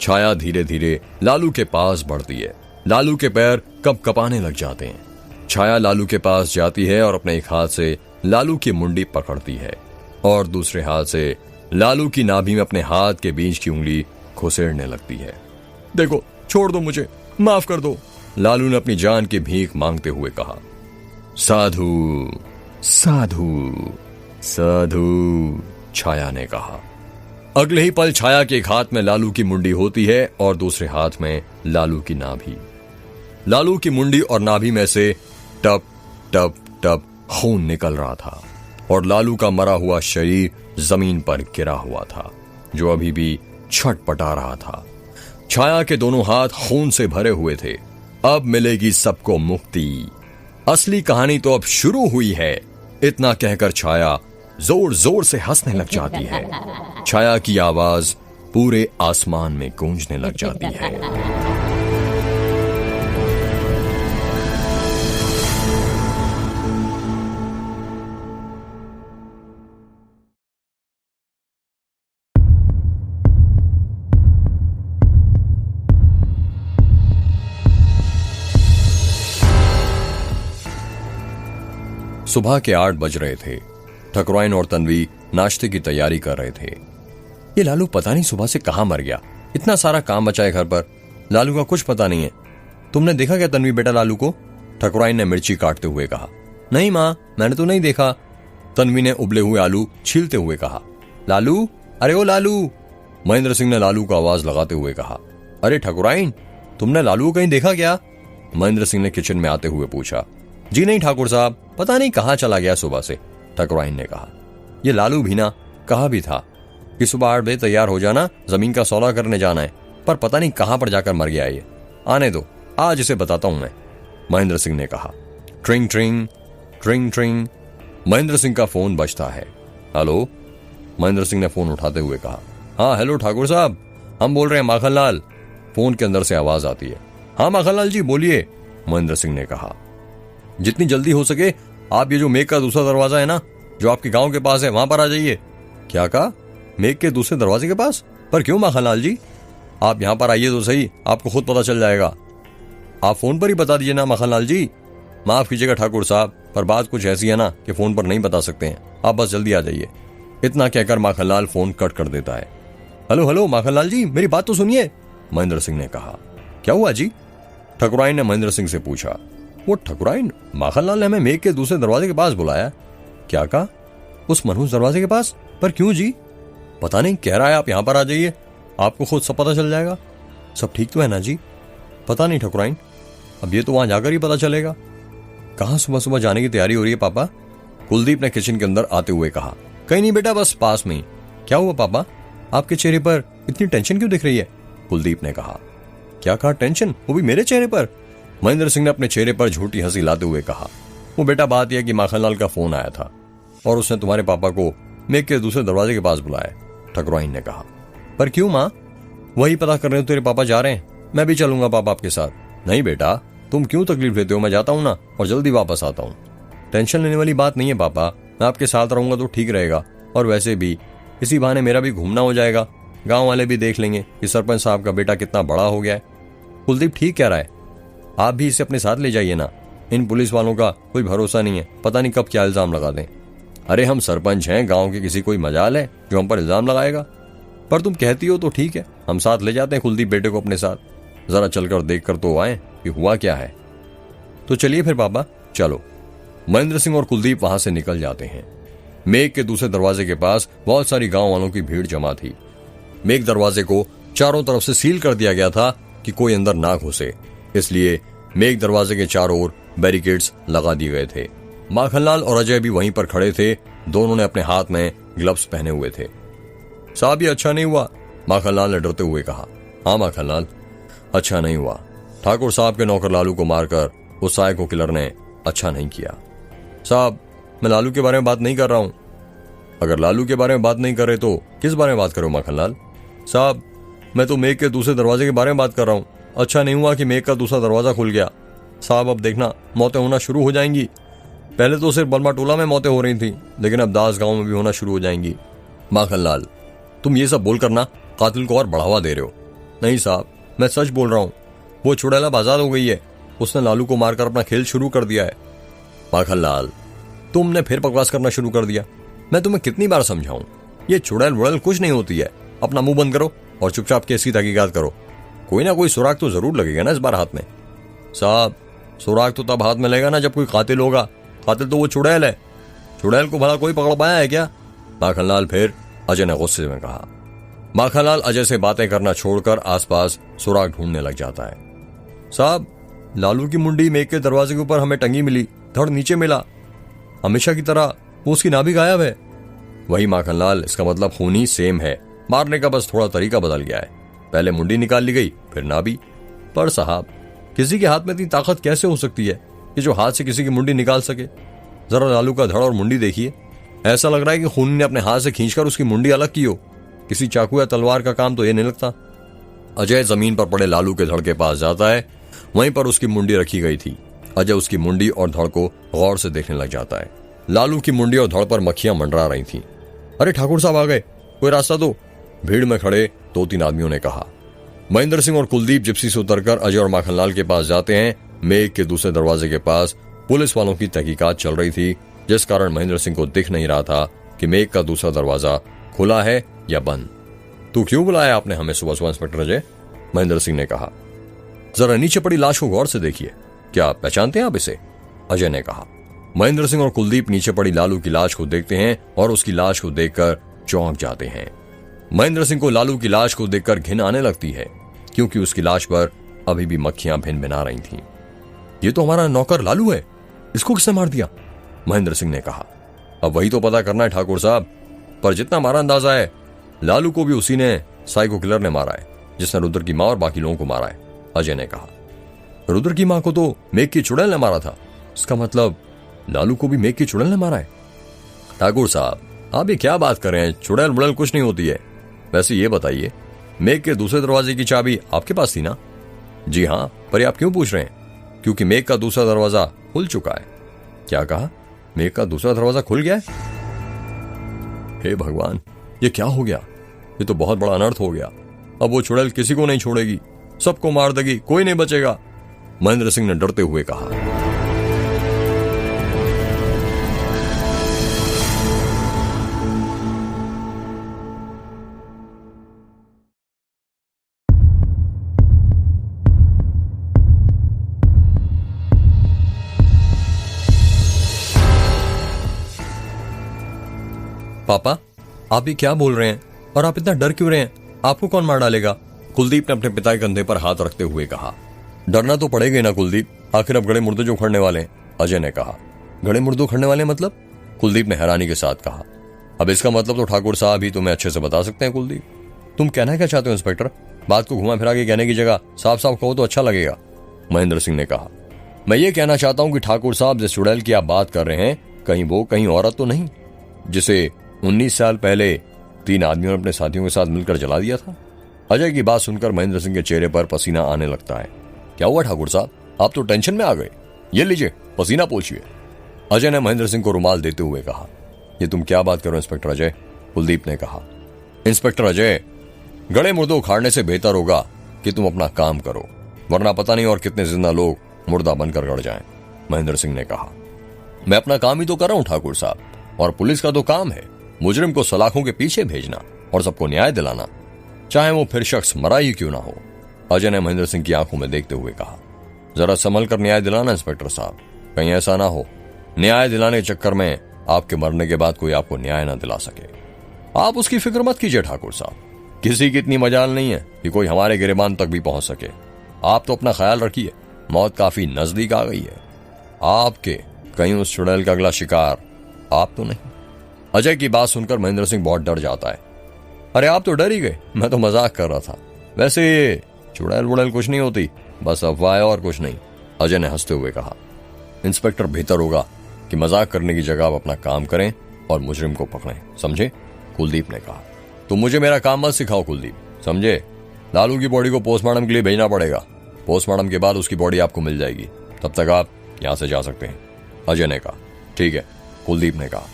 छाया धीरे धीरे लालू के पास बढ़ती है। लालू के पैर कपकपाने लग जाते हैं। छाया लालू के पास जाती है और अपने एक हाथ से लालू की मुंडी पकड़ती है और दूसरे हाथ से लालू की नाभि में अपने हाथ के बीच की उंगली खुसेड़ने लगती है। देखो, छोड़ दो मुझे, माफ कर दो, लालू ने अपनी जान की भीख मांगते हुए कहा। साधु साधु साधु, छाया ने कहा। अगले ही पल छाया के एक हाथ में लालू की मुंडी होती है और दूसरे हाथ में लालू की नाभि। लालू की मुंडी और नाभि में से टप टप टप खून निकल रहा था और लालू का मरा हुआ शरीर जमीन पर गिरा हुआ था, जो अभी भी छटपटा रहा था। छाया के दोनों हाथ खून से भरे हुए थे। अब मिलेगी सबको मुक्ति। असली कहानी तो अब शुरू हुई है। इतना कहकर छाया जोर जोर से हंसने लग जाती है। छाया की आवाज पूरे आसमान में गूंजने लग जाती है। सुबह के 8 बज रहे थे। ठकुराइन और तन्वी नाश्ते की तैयारी कर रहे थे। ये लालू पता नहीं सुबह से कहां मर गया। इतना सारा काम बचा है घर पर, लालू का कुछ पता नहीं है। तुमने देखा क्या तन्वी बेटा लालू को? ठकुराइन ने मिर्ची काटते हुए कहा। नहीं माँ, मैंने तो नहीं देखा। तन्वी ने उबले हुए आलू छीलते हुए कहा। लालू, अरे ओ लालू, महेंद्र सिंह ने लालू को आवाज लगाते हुए कहा। अरे ठकुराइन, तुमने लालू को कहीं देखा क्या? महेंद्र सिंह ने किचन में आते हुए पूछा। जी नहीं ठाकुर साहब, पता नहीं कहां चला गया सुबह से, ठकुराइन ने कहा। ये लालू भी ना, कहा भी था कि सुबह 8 बजे तैयार हो जाना, जमीन का सौदा करने जाना है, पर पता नहीं कहां पर जाकर मर गया ये। आने दो, आज इसे बताता हूं मैं, महेंद्र सिंह ने कहा। ट्रिंग ट्रिंग ट्रिंग ट्रिंग, महेंद्र सिंह का फोन बजता है। हेलो, महेंद्र सिंह ने फोन उठाते हुए कहा। हाँ हेलो ठाकुर साहब, हम बोल रहे हैं माखनलाल। फोन के अंदर से आवाज आती है। हाँ माखनलाल जी बोलिए, महेंद्र सिंह ने कहा। जितनी जल्दी हो सके आप ये जो मेघ का दूसरा दरवाजा है ना, जो आपके गांव के पास है, वहां पर आ जाइए। क्या कहा? मेघ के दूसरे दरवाजे के पास? पर क्यों माखनलाल जी? आप यहां पर आइए तो सही, आपको खुद पता चल जाएगा। आप फोन पर ही बता दीजिए ना माखनलाल जी। माफ कीजिएगा ठाकुर साहब, पर बात कुछ ऐसी है ना कि फोन पर नहीं बता सकते हैं। आप बस जल्दी आ जाइए। इतना कहकर माखनलाल फोन कट कर देता है। हेलो हेलो माखनलाल जी, मेरी बात तो सुनिए, महेंद्र सिंह ने कहा। क्या हुआ जी? ठकुराइन ने महेंद्र सिंह से पूछा। वो ठकुराइन, माखनलाल ने हमें मेघ के दूसरे दरवाजे के पास बुलाया। क्या कहा? उस मनहूस दरवाजे के पास? पर क्यों जी? पता नहीं, कह रहा है आप यहां पर आ जाइए, आपको खुद सब पता चल जाएगा। सब ठीक तो है ना जी? पता नहीं ठकुराइन, अब ये तो वहां जाकर ही पता चलेगा। कहां सुबह सुबह जाने की तैयारी हो रही है पापा? कुलदीप ने किचन के अंदर आते हुए कहा। कहीं नहीं बेटा, बस पास में ही। क्या हुआ पापा, आपके चेहरे पर इतनी टेंशन क्यों दिख रही है? कुलदीप ने कहा। क्या कहा टेंशन? वो भी मेरे चेहरे पर? महेंद्र सिंह ने अपने चेहरे पर झूठी हंसी लाते हुए कहा। वो बेटा बात यह कि माखनलाल का फोन आया था और उसने तुम्हारे पापा को मेघ के दूसरे दरवाजे के पास बुलाया, ठकुराइन ने कहा। पर क्यों माँ? वही पता कर रहे हो तेरे पापा जा रहे हैं, मैं भी चलूंगा पापा आपके साथ। नहीं बेटा, तुम क्यों तकलीफ लेते हो, मैं जाता हूं ना और जल्दी वापस आता हूं। टेंशन लेने वाली बात नहीं है पापा, मैं आपके साथ रहूंगा तो ठीक रहेगा, और वैसे भी इसी बहाने मेरा भी घूमना हो जाएगा, गांव वाले भी देख लेंगे कि सरपंच साहब का बेटा कितना बड़ा हो गया है। कुलदीप ठीक कह रहा है, आप भी इसे अपने साथ ले जाइए ना, इन पुलिस वालों का कोई भरोसा नहीं है, पता नहीं कब क्या इल्जाम लगा दें। अरे हम सरपंच हैं, गांव के किसी कोई मजाल है जो हम पर इल्जाम लगाएगा? पर तुम कहती हो तो ठीक है, हम साथ ले जाते हैं कुलदीप बेटे को अपने साथ, जरा चलकर देख कर तो आए कि हुआ क्या है। तो चलिए फिर पापा, चलो। महेंद्र सिंह और कुलदीप वहां से निकल जाते हैं। मेघ के दूसरे दरवाजे के पास बहुत सारी गांव वालों की भीड़ जमा थी। मेघ दरवाजे को चारों तरफ से सील कर दिया गया था कि कोई अंदर ना घुसे, इसलिए मेघ दरवाजे के चारों ओर बैरिकेड्स लगा दिए गए थे। माखनलाल और अजय भी वहीं पर खड़े थे, दोनों ने अपने हाथ में ग्लव्स पहने हुए थे। साहब ये अच्छा नहीं हुआ, माखनलाल ने डरते हुए कहा। हाँ माखनलाल, अच्छा नहीं हुआ। ठाकुर साहब के नौकर लालू को मारकर उस साइको किलर ने अच्छा नहीं किया। साहब मैं लालू के बारे में बात नहीं कर रहा हूं। अगर लालू के बारे में बात नहीं कर रहे तो किस बारे में बात करो माखनलाल? साहब मैं तो मेघ के दूसरे दरवाजे के बारे में बात कर रहा हूं। अच्छा नहीं हुआ कि मेघ का दूसरा दरवाजा खुल गया। साहब अब देखना मौतें होना शुरू हो जाएंगी। पहले तो सिर्फ बलमा टोला में मौतें हो रही थी, लेकिन अब दास गांव में भी होना शुरू हो जाएंगी। माखनलाल तुम ये सब बोलकर ना कातिल को और बढ़ावा दे रहे हो। नहीं साहब मैं सच बोल रहा हूं, वो चुड़ैला आजाद हो गई है, उसने लालू को मारकर अपना खेल शुरू कर दिया है। माखनलाल तुमने फिर बकवास करना शुरू कर दिया। मैं तुम्हें कितनी बार समझाऊं, ये चुड़ैल वुड़ैल कुछ नहीं होती है। अपना मुंह बंद करो और चुपचाप केस की तहकीकात करो। कोई ना कोई सुराग तो जरूर लगेगा ना इस बार हाथ में। साहब सुराग तो तब हाथ में लगेगा ना जब कोई कातिल होगा। कातिल तो वो चुड़ैल है, चुड़ैल को भला कोई पकड़ पाया है क्या? माखनलाल फिर अजय ने गुस्से में कहा। माखनलाल अजय से बातें करना छोड़कर आसपास सुराग ढूंढने लग जाता है। साहब लालू की मुंडी मेघ के दरवाजे के ऊपर हमें टंगी मिली, धड़ नीचे मिला, हमेशा की तरह वो उसकी नाभि गायब है। वही माखनलाल, इसका मतलब खून ही सेम है, मारने का बस थोड़ा तरीका बदल गया है। पहले मुंडी निकाल ली गई, फिर नाभि। पर साहब किसी के हाथ में इतनी ताकत कैसे हो सकती है कि जो हाथ से किसी की मुंडी निकाल सके? जरा लालू का धड़ और मुंडी देखिए, ऐसा लग रहा है कि खून ने अपने हाथ से खींचकर उसकी मुंडी अलग की हो। किसी चाकू या तलवार का काम तो ये नहीं लगता। अजय जमीन पर पड़े लालू के धड़ के पास जाता है, वहीं पर उसकी मुंडी रखी गई थी। अजय उसकी मुंडी और धड़ को गौर से देखने लग जाता है। लालू की मुंडी और धड़ पर मक्खियां मंडरा रही थीं। अरे ठाकुर साहब आ गए, कोई रास्ता दो, भीड़ में खड़े 2-3 आदमियों ने कहा। महेंद्र सिंह और कुलदीप जिप्सी से उतरकर अजय और माखनलाल के पास जाते हैं। मेघ के दूसरे दरवाजे के पास पुलिस वालों की तहकीकात चल रही थी, जिस कारण महेंद्र सिंह को दिख नहीं रहा था कि मेघ का दूसरा दरवाजा खुला है या बंद। तू क्यों बुलाया आपने हमें सुबह सुबह इंस्पेक्टर अजय? महेंद्र सिंह ने कहा। जरा नीचे पड़ी लाश को गौर से देखिए, क्या पहचानते हैं आप इसे? अजय ने कहा। महेंद्र सिंह और कुलदीप नीचे पड़ी लालू की लाश को देखते हैं और उसकी लाश को देखकर चौंक जाते हैं। महेंद्र सिंह को लालू की लाश को देखकर घिन आने लगती है, क्योंकि उसकी लाश पर अभी भी मक्खियां भिन भिना रही थीं। ये तो हमारा नौकर लालू है, इसको किसने मार दिया? महेंद्र सिंह ने कहा। अब वही तो पता करना है ठाकुर साहब, पर जितना हमारा अंदाजा है लालू को भी उसी ने साइको किलर ने मारा है, जिसने रुद्र की मां और बाकी लोगों को मारा है। अजय ने कहा। रुद्र की मां को तो मेघ की चुड़ैल ने मारा था, इसका मतलब लालू को भी मेघ की चुड़ैल ने मारा है। ठाकुर साहब आप ये क्या बात कर रहे हैं, चुड़ैल बुड़ैल कुछ नहीं होती है। वैसे ये बताइए, मेघ के दूसरे दरवाजे की चाबी आपके पास थी ना? जी हाँ, पर आप क्यों पूछ रहे हैं? क्योंकि मेघ का दूसरा दरवाजा खुल चुका है। क्या कहा? मेघ का दूसरा दरवाजा खुल गया है? हे भगवान, ये क्या हो गया? ये तो बहुत बड़ा अनर्थ हो गया। अब वो चुड़ैल किसी को नहीं छोड़ेगी, सबको मार देगी, कोई नहीं बचेगा, महेंद्र सिंह ने डरते हुए कहा। पापा, आप भी क्या बोल रहे हैं और आप इतना डर क्यों रहे हैं? आपको कौन मार डालेगा? कुलदीप ने अपने पिता के कंधे पर हाथ रखते हुए कहा। डरना तो पड़ेगा ही ना कुलदीप, आखिर अब गड़े मुर्दे जो उखड़ने वाले हैं, अजय ने कहा। गड़े मुर्दे उखड़ने वाले मतलब? कुलदीप ने हैरानी के साथ कहा। अब इसका मतलब तो ठाकुर साहब ही तुम्हें अच्छे से बता सकते हैं कुलदीप। तुम कहना क्या चाहते हो इंस्पेक्टर? बात को घुमा फिरा के कहने की जगह साफ साफ कहो तो अच्छा लगेगा, महेंद्र सिंह ने कहा। मैं ये कहना चाहता हूं कि ठाकुर साहब जिस चुड़ैल की आप बात कर रहे हैं, कहीं वो कहीं औरत तो नहीं जिसे 19 साल पहले 3 आदमियों ने अपने साथियों के साथ मिलकर जला दिया था? अजय की बात सुनकर महेंद्र सिंह के चेहरे पर पसीना आने लगता है। क्या हुआ ठाकुर साहब, आप तो टेंशन में आ गए। ये लीजिए पसीना पोंछिए, अजय ने महेंद्र सिंह को रुमाल देते हुए कहा। ये तुम क्या बात करो इंस्पेक्टर अजय, कुलदीप ने कहा। इंस्पेक्टर अजय, गड़े मुर्दे उखाड़ने से बेहतर होगा कि तुम अपना काम करो, वरना पता नहीं और कितने जिंदा लोग मुर्दा बनकर गड़ जाएं, महेंद्र सिंह ने कहा। मैं अपना काम ही तो कर रहा हूं ठाकुर साहब, और पुलिस का तो काम है मुजरिम को सलाखों के पीछे भेजना और सबको न्याय दिलाना, चाहे वो फिर शख्स मरा ही क्यों ना हो, अजय ने महेंद्र सिंह की आंखों में देखते हुए कहा। जरा संभल कर न्याय दिलाना इंस्पेक्टर साहब, कहीं ऐसा ना हो न्याय दिलाने के चक्कर में आपके मरने के बाद कोई आपको न्याय ना दिला सके। आप उसकी फिक्र मत कीजिए ठाकुर साहब, किसी की इतनी मजाल नहीं है कि कोई हमारे गिरेबान तक भी पहुंच सके। आप तो अपना ख्याल रखिए, मौत काफी नजदीक आ गई है आपके, कहीं उस चुड़ैल का अगला शिकार आप तो नहीं। अजय की बात सुनकर महेंद्र सिंह बहुत डर जाता है। अरे आप तो डर ही गए, मैं तो मजाक कर रहा था। वैसे ये चुड़ैल वुड़ैल कुछ नहीं होती, बस अफवाह है और कुछ नहीं, अजय ने हंसते हुए कहा। इंस्पेक्टर, बेहतर होगा कि मजाक करने की जगह आप अपना काम करें और मुजरिम को पकड़ें, समझे, कुलदीप ने कहा। तो मुझे मेरा काम मत सिखाओ कुलदीप, समझे। लालू की बॉडी को पोस्टमार्टम के लिए भेजना पड़ेगा, पोस्टमार्टम के बाद उसकी बॉडी आपको मिल जाएगी, तब तक आप यहां से जा सकते हैं, अजय ने कहा। ठीक है, कुलदीप ने कहा।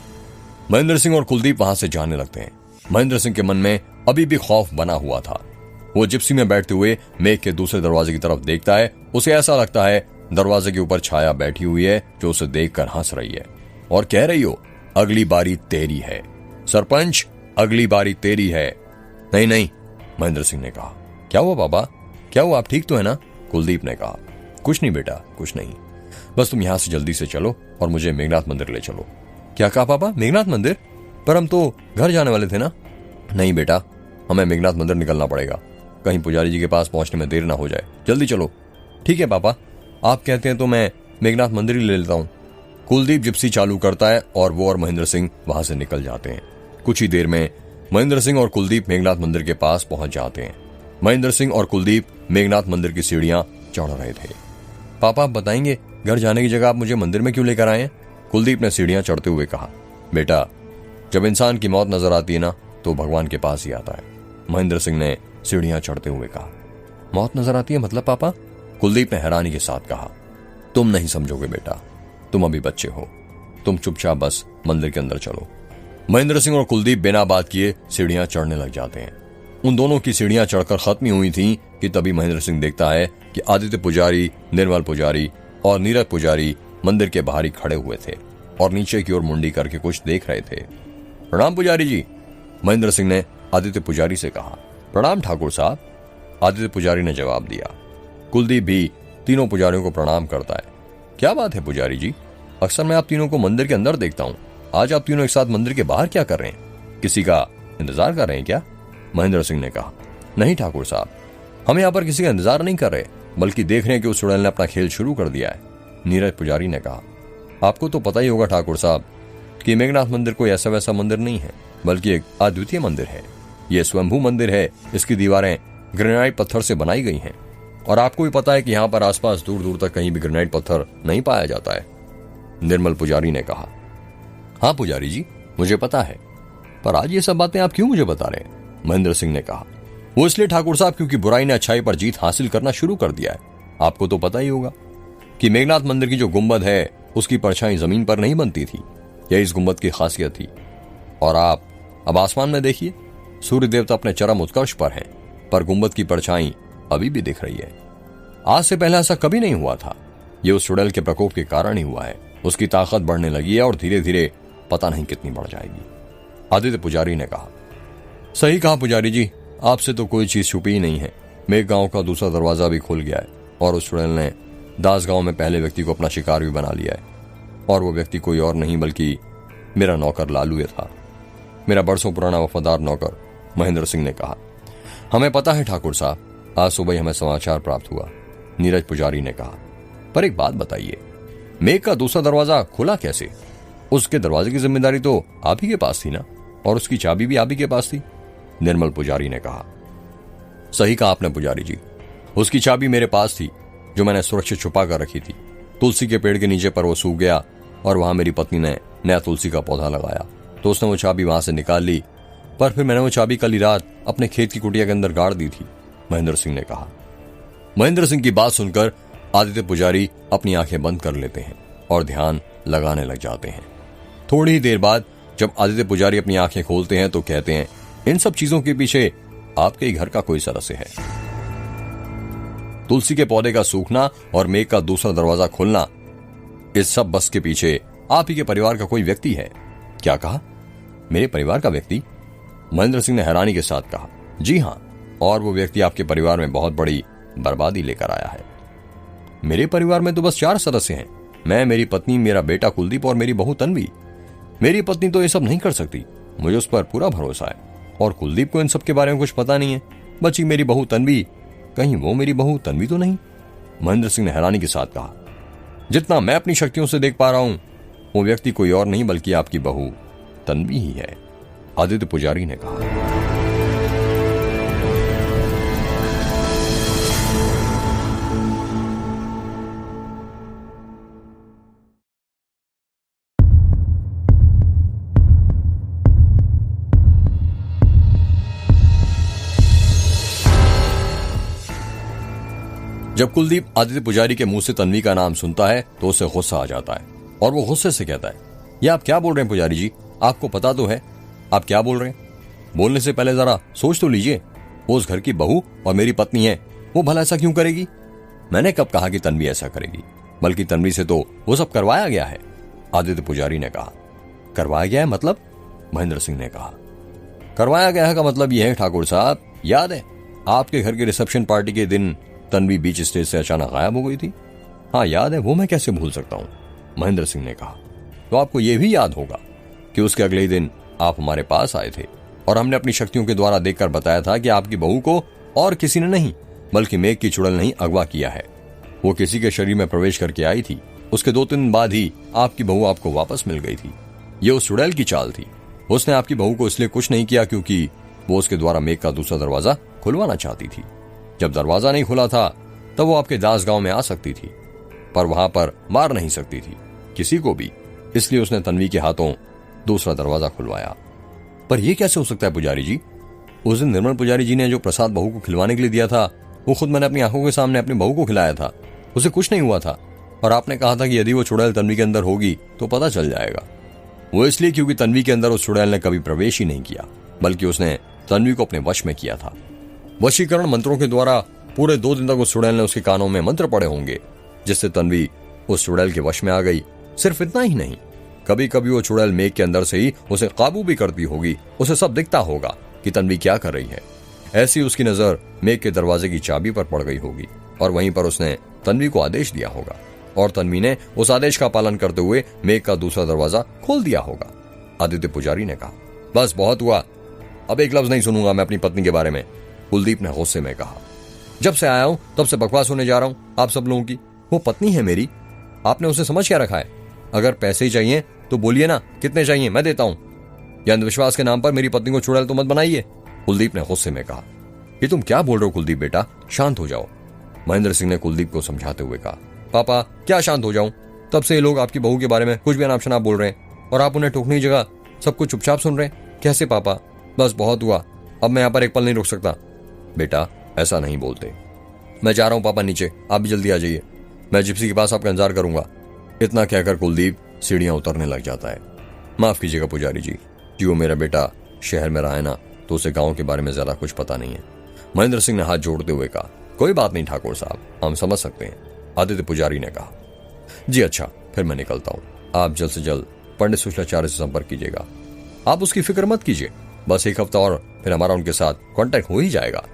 महेंद्र सिंह और कुलदीप वहां से जाने लगते हैं। महेंद्र सिंह के मन में अभी भी खौफ बना हुआ था। वो जिप्सी में बैठते हुए मेघ के दूसरे दरवाजे की तरफ देखता है। उसे ऐसा लगता है दरवाजे के ऊपर छाया बैठी हुई है जो उसे देखकर हंस रही है और कह रही हो, अगली बारी तेरी है सरपंच, अगली बारी तेरी है। नहीं नहीं, महेंद्र सिंह ने कहा। क्या हुआ पापा, क्या हुआ, आप ठीक तो है ना? कुलदीप ने कहा। कुछ नहीं बेटा, कुछ नहीं, बस तुम यहां से जल्दी से चलो और मुझे मेघनाथ मंदिर ले चलो। क्या कहा पापा, मेघनाथ मंदिर? पर हम तो घर जाने वाले थे ना। नहीं बेटा, हमें मेघनाथ मंदिर निकलना पड़ेगा, कहीं पुजारी जी के पास पहुंचने में देर ना हो जाए, जल्दी चलो। ठीक है पापा, आप कहते हैं तो मैं मेघनाथ मंदिर ही ले लेता हूं। कुलदीप जिप्सी चालू करता है और वो और महेंद्र सिंह वहां से निकल जाते हैं। कुछ ही देर में महेंद्र सिंह और कुलदीप मेघनाथ मंदिर के पास पहुंच जाते हैं। महेंद्र सिंह और कुलदीप मेघनाथ मंदिर की सीढ़ियां चढ़ रहे थे। पापा आप बताएंगे, घर जाने की जगह आप मुझे मंदिर में क्यों लेकर आए हैं? कुलदीप ने सीढ़ियां चढ़ते हुए कहा। बेटा, जब इंसान की मौत नजर आती है ना, तो भगवान के पास ही आता है, महेंद्र सिंह ने सीढ़ियां चढ़ते हुए कहा। मौत नजर आती है मतलब पापा? कुलदीप ने हैरानी के साथ कहा। तुम नहीं समझोगे बेटा, तुम अभी बच्चे हो, तुम चुपचाप बस मंदिर के अंदर चलो। महेंद्र सिंह और कुलदीप बिना बात किए सीढ़ियां चढ़ने लग जाते हैं। उन दोनों की सीढ़ियां चढ़कर खत्म हुई थी कि तभी महेंद्र सिंह देखता है कि आदित्य पुजारी, निर्मल पुजारी और नीरज पुजारी मंदिर के बाहर ही खड़े हुए थे और नीचे की ओर मुंडी करके कुछ देख रहे थे। प्रणाम पुजारी जी, महेंद्र सिंह ने आदित्य पुजारी से कहा। प्रणाम ठाकुर साहब, आदित्य पुजारी ने जवाब दिया। कुलदीप भी तीनों पुजारियों को प्रणाम करता है। क्या बात है पुजारी जी, अक्सर मैं आप तीनों को मंदिर के अंदर देखता हूँ, आज आप तीनों एक साथ मंदिर के बाहर क्या कर रहे हैं? किसी का इंतजार कर रहे हैं क्या? महेंद्र सिंह ने कहा। नहीं ठाकुर साहब, हम यहाँ पर किसी का इंतजार नहीं कर रहे, बल्कि देख रहे हैं कि उस चुड़ैल ने अपना खेल शुरू कर दिया है, नीरज पुजारी ने कहा। आपको तो पता ही होगा ठाकुर साहब कि मेघनाथ मंदिर कोई ऐसा वैसा मंदिर नहीं है, बल्कि एक अद्वितीय मंदिर है। यह स्वयंभू मंदिर है, इसकी दीवारें ग्रेनाइट पत्थर से बनाई गई हैं और आपको भी पता है कि यहाँ पर आसपास दूर दूर तक कहीं भी ग्रेनाइट पत्थर नहीं पाया जाता है, निर्मल पुजारी ने कहा। हाँ पुजारी जी, मुझे पता है, पर आज ये सब बातें आप क्यों मुझे बता रहे हैं? महेंद्र सिंह ने कहा। वो इसलिए ठाकुर साहब क्योंकि बुराई ने अच्छाई पर जीत हासिल करना शुरू कर दिया है। आपको तो पता ही होगा कि मेघनाथ मंदिर की जो गुंबद है उसकी परछाई जमीन पर नहीं बनती थी, यह इस गुंबद की खासियत थी। और आप अब आसमान में देखिए, सूर्य देवता अपने चरम उत्कर्ष पर हैं, पर गुंबद की परछाई अभी भी दिख रही है। आज से पहले ऐसा कभी नहीं हुआ था, ये उस चुड़ैल के प्रकोप के कारण ही हुआ है। उसकी ताकत बढ़ने लगी है और धीरे धीरे पता नहीं कितनी बढ़ जाएगी, आदित्य पुजारी ने कहा। सही कहा पुजारी जी, आपसे तो कोई चीज छुपी ही नहीं है। मेघ गांव का दूसरा दरवाजा भी खुल गया है और उस चुड़ैल ने दास गांव में पहले व्यक्ति को अपना शिकार भी बना लिया है, और वो व्यक्ति कोई और नहीं बल्कि मेरा नौकर लालू था। मेरा बरसों पुराना वफादार नौकर महेंद्र सिंह ने कहा। हमें पता है ठाकुर साहब, आज सुबह हमें समाचार प्राप्त हुआ, नीरज पुजारी ने कहा। पर एक बात बताइए, मेघ का दूसरा दरवाजा खुला कैसे? उसके दरवाजे की जिम्मेदारी तो आप ही के पास थी ना, और उसकी चाबी भी आप ही के पास थी, निर्मल पुजारी ने कहा। सही कहा आपने पुजारी जी, उसकी चाबी मेरे पास थी, जो मैंने सुरक्षित छुपा कर रखी थी। तुलसी के पेड़ के नीचे पर वो सूख गया और वहां मेरी पत्नी ने नया तुलसी का पौधा लगाया, तो उसने वो चाबी वहां से निकाल ली, पर फिर मैंने वो चाबी कल ही रात अपने खेत की कुटिया के अंदर गाड़ दी थी, महेंद्र सिंह ने कहा। महेंद्र सिंह की बात सुनकर आदित्य पुजारी अपनी आंखें बंद कर लेते हैं और ध्यान लगाने लग जाते हैं। थोड़ी ही देर बाद जब आदित्य पुजारी अपनी आंखें खोलते हैं तो कहते हैं, इन सब चीजों के पीछे आपके ही घर का कोई सदस्य है। तुलसी के पौधे का सूखना और मेघ का दूसरा दरवाजा खुलना, इस सब बस के पीछे आप ही के परिवार का कोई व्यक्ति है। क्या कहा? मेरे परिवार का व्यक्ति? महेंद्र सिंह ने हैरानी के साथ कहा। जी हां, और वो व्यक्ति आपके परिवार में बहुत बड़ी बर्बादी लेकर आया है। मेरे परिवार में तो बस 4 सदस्य हैं, मैं, मेरी पत्नी, मेरा बेटा कुलदीप और मेरी बहू तन्वी। मेरी पत्नी तो ये सब नहीं कर सकती, मुझे उस पर पूरा भरोसा है, और कुलदीप को इन सब के बारे में कुछ पता नहीं है। बची मेरी बहू तन्वी, कहीं वो मेरी बहू तन्वी तो नहीं? महेंद्र सिंह ने हैरानी के साथ कहा। जितना मैं अपनी शक्तियों से देख पा रहा हूं, वो व्यक्ति कोई और नहीं बल्कि आपकी बहू तन्वी ही है, आदित्य पुजारी ने कहा। जब कुलदीप आदित्य पुजारी के मुंह से तन्वी का नाम सुनता है तो उसे गुस्सा आ जाता है, और वो गुस्से से कहता है, ये आप क्या बोल रहे हैं पुजारी जी? आपको पता तो है आप क्या बोल रहे हैं? बोलने से पहले जरा सोच तो लीजिए, वो उस घर की बहू और मेरी पत्नी है, वो भला ऐसा क्यों करेगी? मैंने कब कहा कि तन्वी ऐसा करेगी? बल्कि तन्वी से तो वो सब करवाया गया है, आदित्य पुजारी ने कहा। करवाया गया है मतलब? महेंद्र सिंह ने कहा। करवाया गया है का मतलब यह है ठाकुर साहब, याद है आपके घर के रिसेप्शन पार्टी के दिन तन्वी बीच स्टेज से अचानक गायब हो गई थी? हाँ याद है, वो मैं कैसे भूल सकता हूं, महेंद्र सिंह ने कहा। तो आपको यह भी याद होगा कि उसके अगले ही दिन आप हमारे पास आए थे और हमने अपनी शक्तियों के द्वारा देखकर बताया था कि आपकी बहू को और किसी ने नहीं बल्कि मेघ की चुड़ैल ने अगवा किया है। वो किसी के शरीर में प्रवेश करके आई थी, उसके 2-3 दिन बाद ही आपकी बहू आपको वापस मिल गई थी। ये उस चुड़ैल की चाल थी। उसने आपकी बहू को इसलिए कुछ नहीं किया क्योंकि वो उसके द्वारा मेघ का दूसरा दरवाजा खुलवाना चाहती थी। जब दरवाजा नहीं खुला था तब वो आपके दास गांव में आ सकती थी, पर वहां पर मार नहीं सकती थी किसी को भी, इसलिए उसने तन्वी के हाथों दूसरा दरवाजा खुलवाया। पर यह कैसे हो सकता है पुजारी जी? उस दिन निर्मल पुजारी जी ने जो प्रसाद बहू को खिलवाने के लिए दिया था, वो खुद मैंने अपनी आंखों के सामने अपनी बहू को खिलाया था, उसे कुछ नहीं हुआ था, और आपने कहा था कि यदि वो चुड़ैल तन्वी के अंदर होगी तो पता चल जाएगा। वो इसलिए क्योंकि तन्वी के अंदर उस चुड़ैल ने कभी प्रवेश ही नहीं किया, बल्कि उसने तन्वी को अपने वश में किया था। वशीकरण मंत्रों के द्वारा पूरे 2 दिन तक उस चुड़ैल ने उसके कानों में मंत्र पड़े होंगे, जिससे तन्वी उस चुड़ैल के वश में आ गई। सिर्फ इतना ही नहीं, कभी कभी वो चुड़ैल मेघ के अंदर से ही उसे काबू भी करती होगी, उसे सब दिखता होगा कि तन्वी क्या कर रही है। ऐसी उसकी नजर मेघ के दरवाजे की चाबी पर पड़ गई होगी, और वहीं पर उसने तन्वी को आदेश दिया होगा, और तन्वी ने उस आदेश का पालन करते हुए मेघ का दूसरा दरवाजा खोल दिया होगा, आदित्य पुजारी ने कहा। बस बहुत हुआ, अब एक लफ्ज नहीं सुनूंगा मैं अपनी पत्नी के बारे में, कुलदीप ने गुस्से में कहा। जब से आया हूं तब से बकवास होने जा रहा हूं आप सब लोगों की। वो पत्नी है मेरी, आपने उसे समझ क्या रखा है? अगर पैसे ही चाहिए तो बोलिए ना, कितने चाहिए मैं देता हूं। या अंधविश्वास के नाम पर मेरी पत्नी को चुड़ैल तो मत बनाइए, कुलदीप ने गुस्से में कहा। ये तुम क्या बोल रहे हो कुलदीप बेटा, शांत हो जाओ, महेंद्र सिंह ने कुलदीप को समझाते हुए कहा। पापा क्या शांत हो जाऊं? तब से ये लोग आपकी बहू के बारे में कुछ भी अनाप शनाप बोल रहे हैं, और आप उन्हें टोकने की जगह सब कुछ चुपचाप सुन रहे हैं। कैसे पापा? बस बहुत हुआ, अब मैं यहाँ पर एक पल नहीं रुक सकता। बेटा ऐसा नहीं बोलते, मैं जा रहा हूं पापा नीचे, आप भी जल्दी आ जाइए, मैं जिप्सी के पास आपका इंतजार करूंगा। इतना कहकर कुलदीप सीढ़ियां उतरने लग जाता है। माफ कीजिएगा पुजारी जी, वो मेरा बेटा शहर में रहा है ना, तो उसे गांव के बारे में ज्यादा कुछ पता नहीं है, महेंद्र सिंह ने हाथ जोड़ते हुए कहा। कोई बात नहीं ठाकुर साहब, हम समझ सकते हैं, आदित्य पुजारी ने कहा। जी अच्छा, फिर मैं निकलता हूँ, आप जल्द से जल्द पंडित सुशलाचार्य से संपर्क कीजिएगा। आप उसकी फिक्र मत कीजिए, बस 1 हफ्ता और फिर हमारा उनके साथ कांटेक्ट हो ही जाएगा।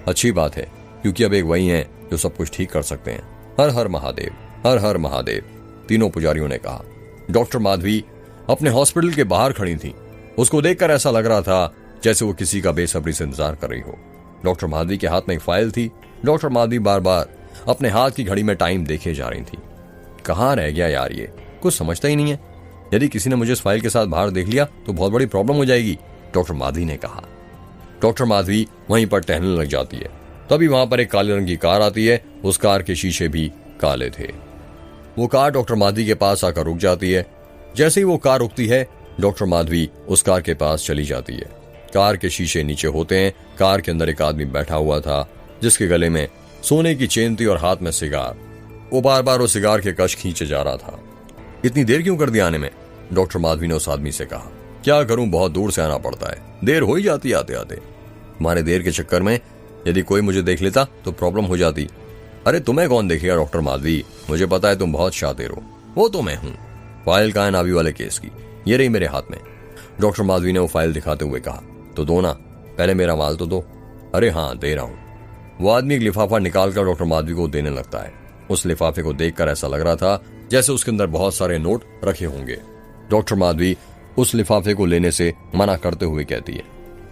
अच्छी बात है, क्योंकि अब एक वही हैं जो सब कुछ ठीक कर सकते हैं। हर हर महादेव, हर हर महादेव, तीनों पुजारियों ने कहा। डॉक्टर माधवी अपने हॉस्पिटल के बाहर खड़ी थी उसको देखकर ऐसा लग रहा था जैसे वो किसी का बेसब्री से इंतजार कर रही हो। डॉक्टर माधवी के हाथ में एक फाइल थी। डॉक्टर माधवी बार बार अपने हाथ की घड़ी में टाइम देखे जा रही थी। कहाँ रह गया यार, ये कुछ समझता ही नहीं है। यदि किसी ने मुझे इस फाइल के साथ बाहर देख लिया तो बहुत बड़ी प्रॉब्लम हो जाएगी, डॉक्टर माधवी ने कहा। डॉक्टर माधवी वहीं पर टहलने लग जाती है। तभी वहां पर एक काले रंग की कार आती है। उस कार के शीशे भी काले थे। वो कार डॉक्टर माधवी के पास आकर रुक जाती है। जैसे ही वो कार रुकती है, डॉक्टर माधवी उस कार के पास चली जाती है। कार के शीशे नीचे होते हैं। कार के अंदर एक आदमी बैठा हुआ था जिसके गले में सोने की चेन थी और हाथ में सिगार। वो बार बार उस सिगार के कश खींचे जा रहा था। इतनी देर क्यों कर दी आने में, डॉक्टर माधवी ने उस आदमी से कहा। क्या करूं, बहुत दूर से आना पड़ता है, देर हो ही जाती आते आते। तुम्हारे देर के चक्कर में यदि कोई मुझे देख लेता तो प्रॉब्लम हो जाती। अरे तुम्हें कौन देखेगा डॉक्टर माधवी, मुझे पता है तुम बहुत शातिर हो। वो तो मैं हूं। फाइल कहाँ है नाभी वाले केस की? ये रही मेरे हाथ में। डॉक्टर माधवी ने वो फाइल दिखाते हुए कहा। तो दो ना, पहले मेरा माल तो दो। अरे हाँ, दे रहा हूं। वो आदमी एक लिफाफा निकालकर डॉक्टर माधवी को देने लगता है। उस लिफाफे को देखकर ऐसा लग रहा था जैसे उसके अंदर बहुत सारे नोट रखे होंगे। डॉक्टर माधवी उस लिफाफे को लेने से मना करते हुए कहती है,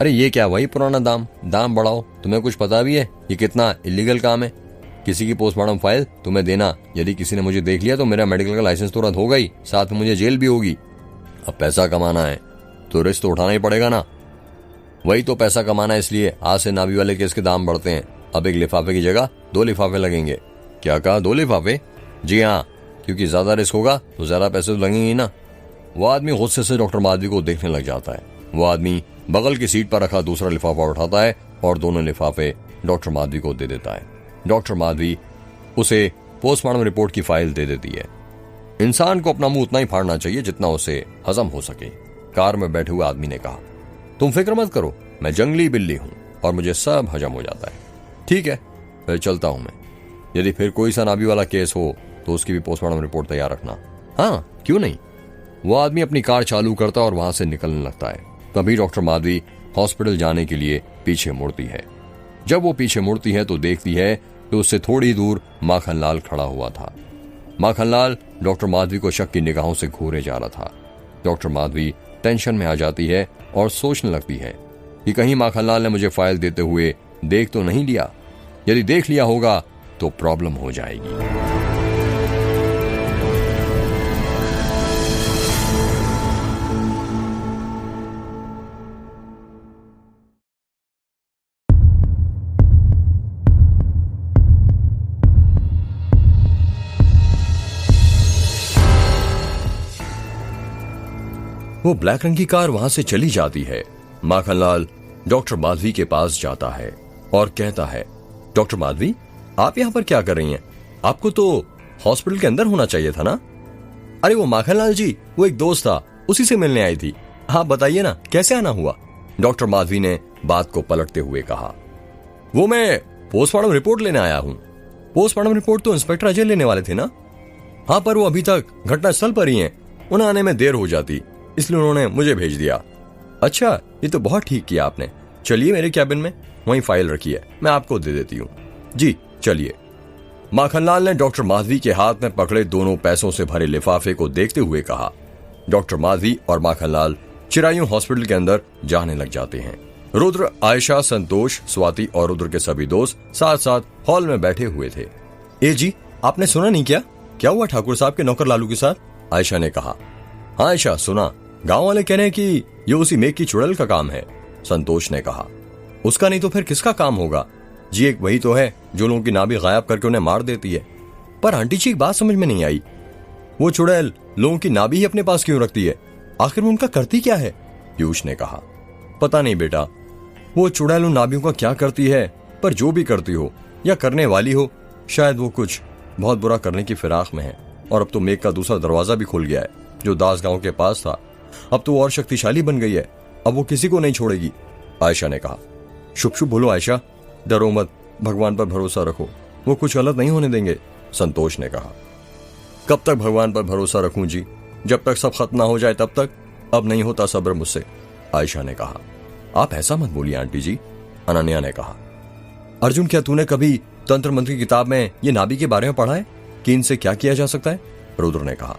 अरे ये क्या, वही पुराना दाम बढ़ाओ। तुम्हें कुछ पता भी है ये कितना इलीगल काम है? किसी की पोस्टमार्टम फाइल तुम्हें देना, यदि किसी ने मुझे देख लिया तो मेरा मेडिकल का लाइसेंस तो रद्द होगा ही, साथ में मुझे जेल भी होगी। अब पैसा कमाना है तो रिस्क तो उठाना ही पड़ेगा ना। वही तो पैसा कमाना है, इसलिए आज से नाभी वाले केस के दाम बढ़ते हैं। अब एक लिफाफे की जगह 2 लिफाफे लगेंगे। क्या कहा, 2 लिफाफे? जी हाँ, क्योंकि ज्यादा रिस्क होगा तो ज्यादा पैसे तो लगेंगे ना। वो आदमी गुस्से से डॉक्टर माधवी को देखने लग जाता है। वो आदमी बगल की सीट पर रखा दूसरा लिफाफा उठाता है और दोनों लिफाफे डॉक्टर माधवी को दे देता है। डॉक्टर माधवी उसे पोस्टमार्टम रिपोर्ट की फाइल दे देती है। इंसान को अपना मुंह उतना ही फाड़ना चाहिए जितना उसे हजम हो सके, कार में बैठे हुए आदमी ने कहा। तुम फिक्र मत करो, मैं जंगली बिल्ली हूं और मुझे सब हजम हो जाता है। ठीक है, फिर चलता हूं मैं। यदि फिर कोई सा नाभी वाला केस हो तो उसकी भी पोस्टमार्टम रिपोर्ट तैयार रखना। हाँ, क्यों नहीं। वो आदमी अपनी कार चालू करता और वहां से निकलने लगता है। तभी डॉक्टर माधवी हॉस्पिटल जाने के लिए पीछे मुड़ती है। जब वो पीछे मुड़ती है तो देखती है कि उससे थोड़ी दूर माखनलाल खड़ा हुआ था। माखनलाल डॉक्टर माधवी को शक की निगाहों से घूरे जा रहा था। डॉक्टर माधवी टेंशन में आ जाती है और सोचने लगती है कि कहीं माखनलाल ने मुझे फाइल देते हुए देख तो नहीं लिया। यदि देख लिया होगा तो प्रॉब्लम हो जाएगी। वो ब्लैक रंग की कार वहां से चली जाती है। माखनलाल डॉक्टर माधवी के पास जाता है और कहता है, डॉक्टर माधवी, आप यहाँ पर क्या कर रही हैं? आपको तो हॉस्पिटल के अंदर होना चाहिए था ना। अरे वो माखनलाल जी, वो एक दोस्त था, उसी से मिलने आई थी। हाँ बताइए ना, कैसे आना हुआ? डॉक्टर माधवी ने बात को पलटते हुए कहा। वो मैं पोस्टमार्टम रिपोर्ट लेने आया हूँ। पोस्टमार्टम रिपोर्ट तो इंस्पेक्टर अजय लेने वाले थे ना। हाँ, पर वो अभी तक घटनास्थल पर ही हैं। उन्हें आने में देर हो जाती, इसलिए उन्होंने मुझे भेज दिया। अच्छा, ये तो बहुत ठीक किया आपने। चलिए मेरे कैबिन में, वहीं फाइल रखी है, मैं आपको दे देती हूँ। जी चलिए। माखनलाल ने डॉक्टर माधवी के हाथ में पकड़े दोनों पैसों से भरे लिफाफे को देखते हुए कहा। डॉक्टर माधवी और माखनलाल चिरायू हॉस्पिटल के अंदर जाने लग जाते हैं। रुद्र, आयशा, संतोष, स्वाति और रुद्र के सभी दोस्त साथ साथ हॉल में बैठे हुए थे। ए जी, आपने सुना नहीं क्या हुआ ठाकुर साहब के नौकर लालू के साथ? आयशा ने कहा। हाँ आयशा, सुना। गांव वाले कह रहे हैं कि ये उसी मेघ की चुड़ैल का काम है। संतोष ने कहा। उसका नहीं तो फिर किसका काम होगा? जी, एक वही तो है जो लोगों की नाभि गायब करके उन्हें मार देती है। पर आंटी जी, एक बात समझ में नहीं आई, वो चुड़ैल लोगों की नाभि ही अपने पास क्यों रखती है? आखिर वो उनका करती क्या है? पीयूष ने कहा। पता नहीं बेटा, वो चुड़ैल उन नाभियों का क्या करती है, पर जो भी करती हो या करने वाली हो, शायद वो कुछ बहुत बुरा करने की फिराक में है। और अब तो मेघ का दूसरा दरवाजा भी खुल गया है जो दास गांव के पास था। अब तो वो और शक्तिशाली बन गई है, अब वो किसी को नहीं छोड़ेगी। आयशा ने कहा। शुभ शुभ बोलो आयशा, डरो मत, भगवान पर भरोसा रखो, वो कुछ गलत नहीं होने देंगे। संतोष ने कहा। कब तक भगवान पर भरोसा रखूं जी? जब तक सब खत्म ना हो जाए तब तक। अब नहीं होता सब्र मुझसे, आयशा ने कहा। आप ऐसा मत बोलिए आंटी जी, अनन्या ने कहा। अर्जुन, क्या तूने कभी तंत्र मंत्र की किताब में ये नाभि के बारे में पढ़ा है कि इनसे क्या किया जा सकता है? रुद्र ने कहा।